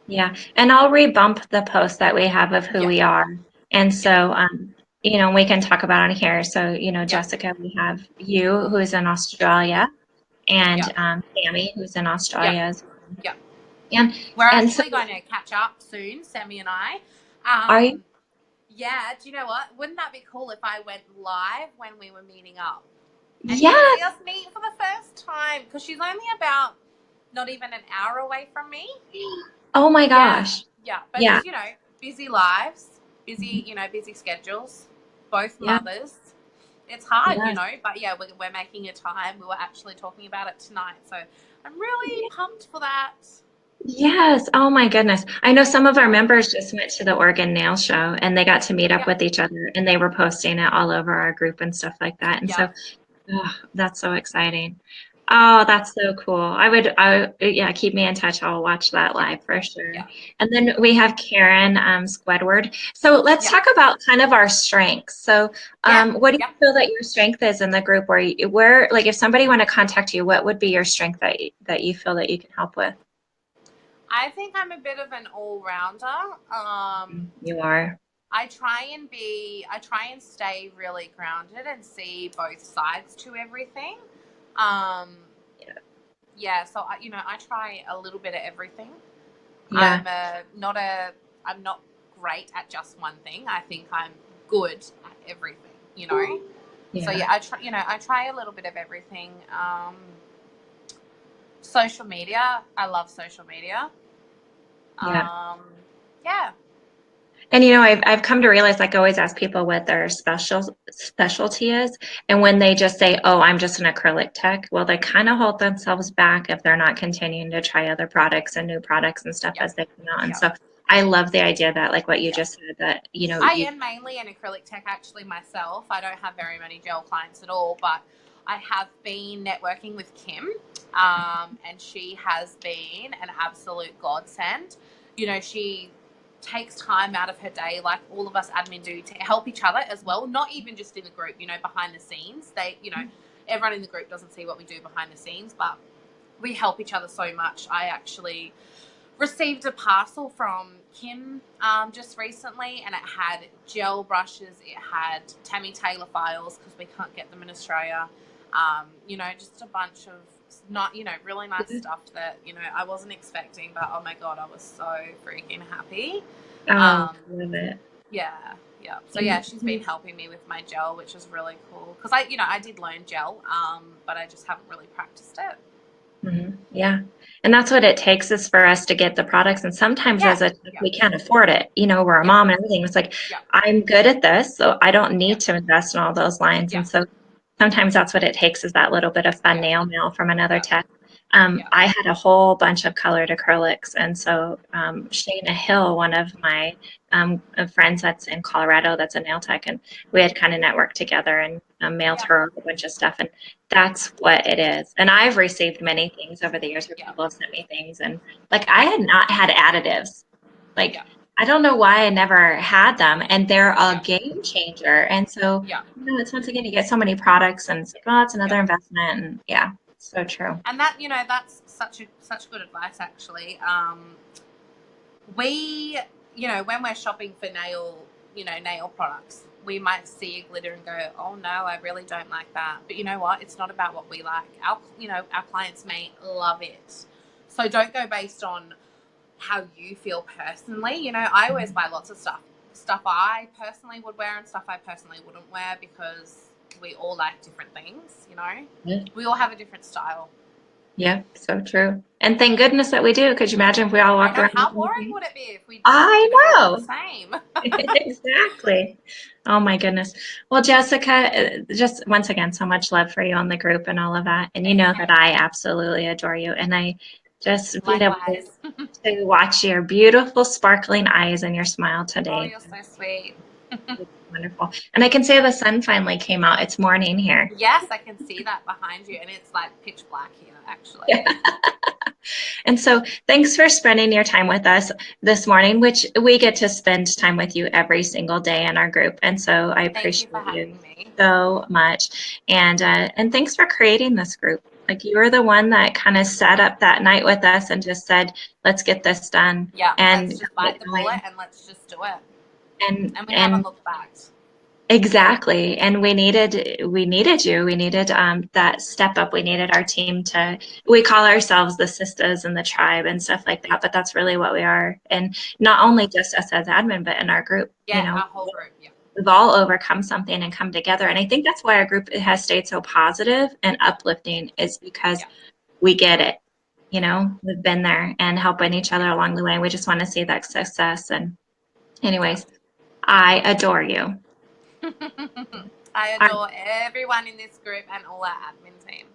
Yeah. And I'll rebump the post that we have of who Yeah. we are. And Yeah. so, we can talk about on here. So, Yeah. Jessica, we have you who is in Australia and Yeah. Sammy who's in Yeah. Australia as well. Yeah. And We're and so actually going to catch up soon, Sammy and I. are you? Yeah, do you know what? Wouldn't that be cool if I went live when we were meeting up? And you could Yeah. see us meet for the first time, because she's only about not even an hour away from me. Oh my Yeah, gosh. yeah. But Yeah. it's, busy lives, Mhm. busy schedules, both Yeah. mothers. It's hard, Yes. but yeah, we're making a time. We were actually talking about it tonight. So I'm really pumped for that. Yes. Oh my goodness. I know some of our Yeah, members just went to the Oregon Nail Show and they got to meet up yeah, with each other and they were posting it all over our group and stuff like that. And yeah, so, oh, that's so exciting. Oh, that's so cool. Yeah, keep me in touch. I'll watch that yeah, live for sure. yeah, And then we have Karen Squidward. So let's yeah, talk about kind of our strengths. So, yeah, what do you yeah. feel that your strength is in the group where, like, if somebody want to contact you, what would be your strength that you feel that you can help with? I think I'm a bit of an all-rounder. You are. I try and stay really grounded and see both sides to everything. Um, Yeah. yeah, so I try a little bit of everything. Yeah. I'm not great at just one thing. I think I'm good at everything. So Yeah. yeah, I try a little bit of everything. Social media, I love social media. Yeah. Um, yeah, And I've come to realize, like, I always ask people what their specialty is, and when they just say, "Oh, I'm just an acrylic tech," well, they kind of hold themselves back if they're not continuing to try other products and new products and stuff yeah, as they come out. And yeah, so I love the idea that, like what you yeah. just said, that I you am mainly an acrylic tech actually myself. I don't have very many gel clients at all, but I have been networking with Kim, and she has been an absolute godsend. She takes time out of her day, like all of us admin do, to help each other as well. Not even just in the group, behind the scenes. Everyone in the group doesn't see what we do behind the scenes, but we help each other so much. I actually received a parcel from Kim just recently, and it had gel brushes, it had Tammy Taylor files because we can't get them in Australia. Just a bunch of not, really nice stuff that I wasn't expecting, but oh my god, I was so freaking happy. oh, Um, love it. yeah, yeah. So yeah, And she's been helping me with my gel, which is really cool because I did learn gel, but I just haven't really practiced it. Yeah. And that's what it takes is for us to get the products. And sometimes Yeah, as a yeah, we can't afford it. We're a yeah, mom and everything. It's like, yeah, I'm good at this, so I don't yeah, need to invest in all those lines. yeah, And so sometimes that's what it takes is that little bit of fun yeah, nail mail from another yeah, tech. yeah, I had a whole bunch of colored acrylics. And so Shayna Hill, one of my friends that's in Colorado, that's a nail tech, and we had kind of networked together and mailed yeah, her a bunch of stuff. And that's what it is. And I've received many things over the years where yeah, people have sent me things and like I had not had additives. Like yeah, I don't know why I never had them and they're a yeah, game changer. And so, yeah, it's once again you get so many products and it's like, oh, it's yeah. another investment and yeah, so true. And that, that's such good advice actually. We, when we're shopping for nail products, we might see a glitter and go, oh no, I really don't like that. But you know what? It's not about what we like. Our clients may love it. So don't go based on how you feel personally. I always buy lots of stuff I personally would wear and stuff I personally wouldn't wear because we all like different things. Yeah. We all have a different style. Yeah, so true. And thank goodness that we do. Could you imagine if we all I walked know, around how looking the boring same? would it be if we just, I look the know. same? Exactly. Oh my goodness. Well, Jessica, just once again, so much love for you on the group and all of that. And you Thank know you. that I absolutely adore you. And I just being able Likewise. to watch your beautiful, sparkling eyes and your smile Oh, today. you're so sweet. It's wonderful. And I can say the sun finally came out. It's morning here. Yes, I can see that behind you, and it's like pitch black here, actually. Yeah. And so thanks for spending your time with us this morning, which we get to spend time with you every single day in our group. And so I Thank you for appreciate you having me. so much. And thanks for creating this group. Like you were the one that kind of sat up that night with us and just said, let's get this done Yeah, and let's just got bite it the bullet going. and let's just do it. And And we haven't and looked back. exactly. And we needed you. We needed that step up. We needed our team to, we call ourselves the sisters and the tribe and stuff like that, but that's really what we are. And not only just us as admin, but in our group, Yeah, our whole group. Yeah. we've all overcome something and come together. And I think that's why our group has stayed so positive and uplifting is because Yeah. we get it. We've been there and helping each other along the way. We just want to see that success. And Yeah. anyways, I adore you. I All adore everyone in this group and all our admin team.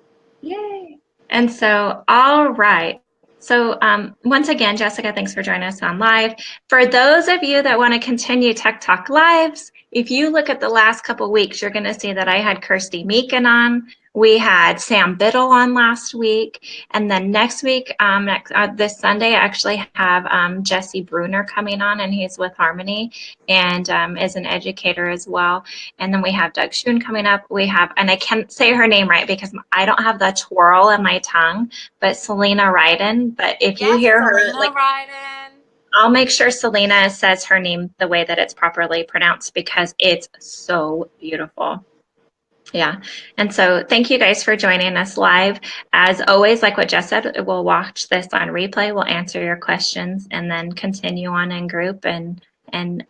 Yay. And so, all right. So, once again, Jessica, thanks for joining us on live. For those of you that want to continue Tech Talk Lives, if you look at the last couple of weeks, you're going to see that I had Kirsty Meekin on. We had Sam Biddle on last week. And then next week, this Sunday, I actually have Jesse Bruner coming on, and he's with Harmony and is an educator as well. And then we have Doug Schoon coming up. We have, and I can't say her name right because I don't have the twirl in my tongue, but Selena Ryden. But if you Yes, hear her, Selena like, Ryden. I'll make sure Selena says her name the way that it's properly pronounced because it's so beautiful. Yeah. And so thank you guys for joining us live. As always, like what Jess said, we'll watch this on replay. We'll answer your questions and then continue on in group and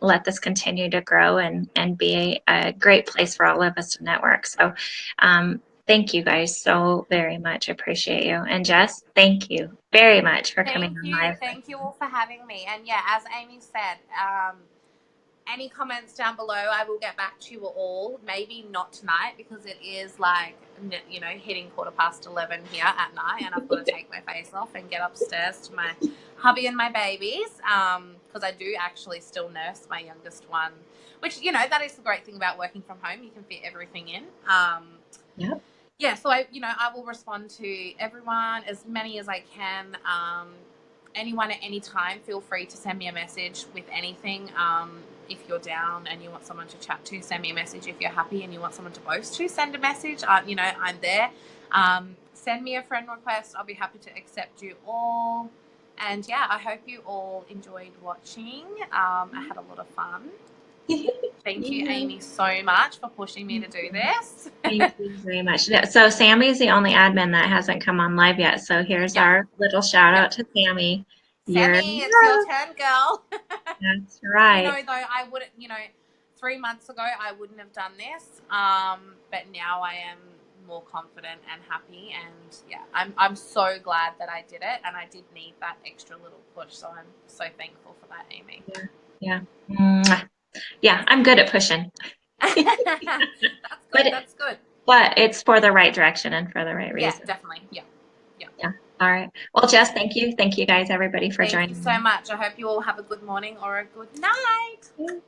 let this continue to grow and be a great place for all of us to network. So thank you guys so very much. Appreciate you. And Jess, thank you very much for coming Thank on you. live. Thank you all for having me. And yeah, as Amy said, any comments down below, I will get back to you all. Maybe not tonight because it is like, hitting 11:15 here at night, and I've got to take my face off and get upstairs to my hubby and my babies because I do actually still nurse my youngest one, which, that is the great thing about working from home. You can fit everything in. Yep. Yeah, so I will respond to everyone, as many as I can. Anyone at any time, feel free to send me a message with anything. If you're down and you want someone to chat to, send me a message. If you're happy and you want someone to boast to, send a message. I'm there. Send me a friend request. I'll be happy to accept you all. And yeah, I hope you all enjoyed watching. I had a lot of fun. Thank you, Yeah. Amy, so much for pushing me to do this. Thank you very much. Yeah, so Sammy's the only admin that hasn't come on live yet. So here's Yeah, our little shout yeah. out to Sammy. You're Sammy, it's your turn, girl. That's right. Though, I wouldn't, 3 months ago, I wouldn't have done this. But now I am more confident and happy. And yeah, I'm so glad that I did it, and I did need that extra little push. So I'm so thankful for that, Amy. Yeah. Yeah. Mwah. Yeah, I'm good at pushing. That's But good. That's good. but it's for the right direction and for the right Yeah, reason. definitely. Yeah. Yeah. Yeah. All right. Well, Jess, thank you. Thank you guys, everybody, for Thank you joining so me. much. I hope you all have a good morning or a good night.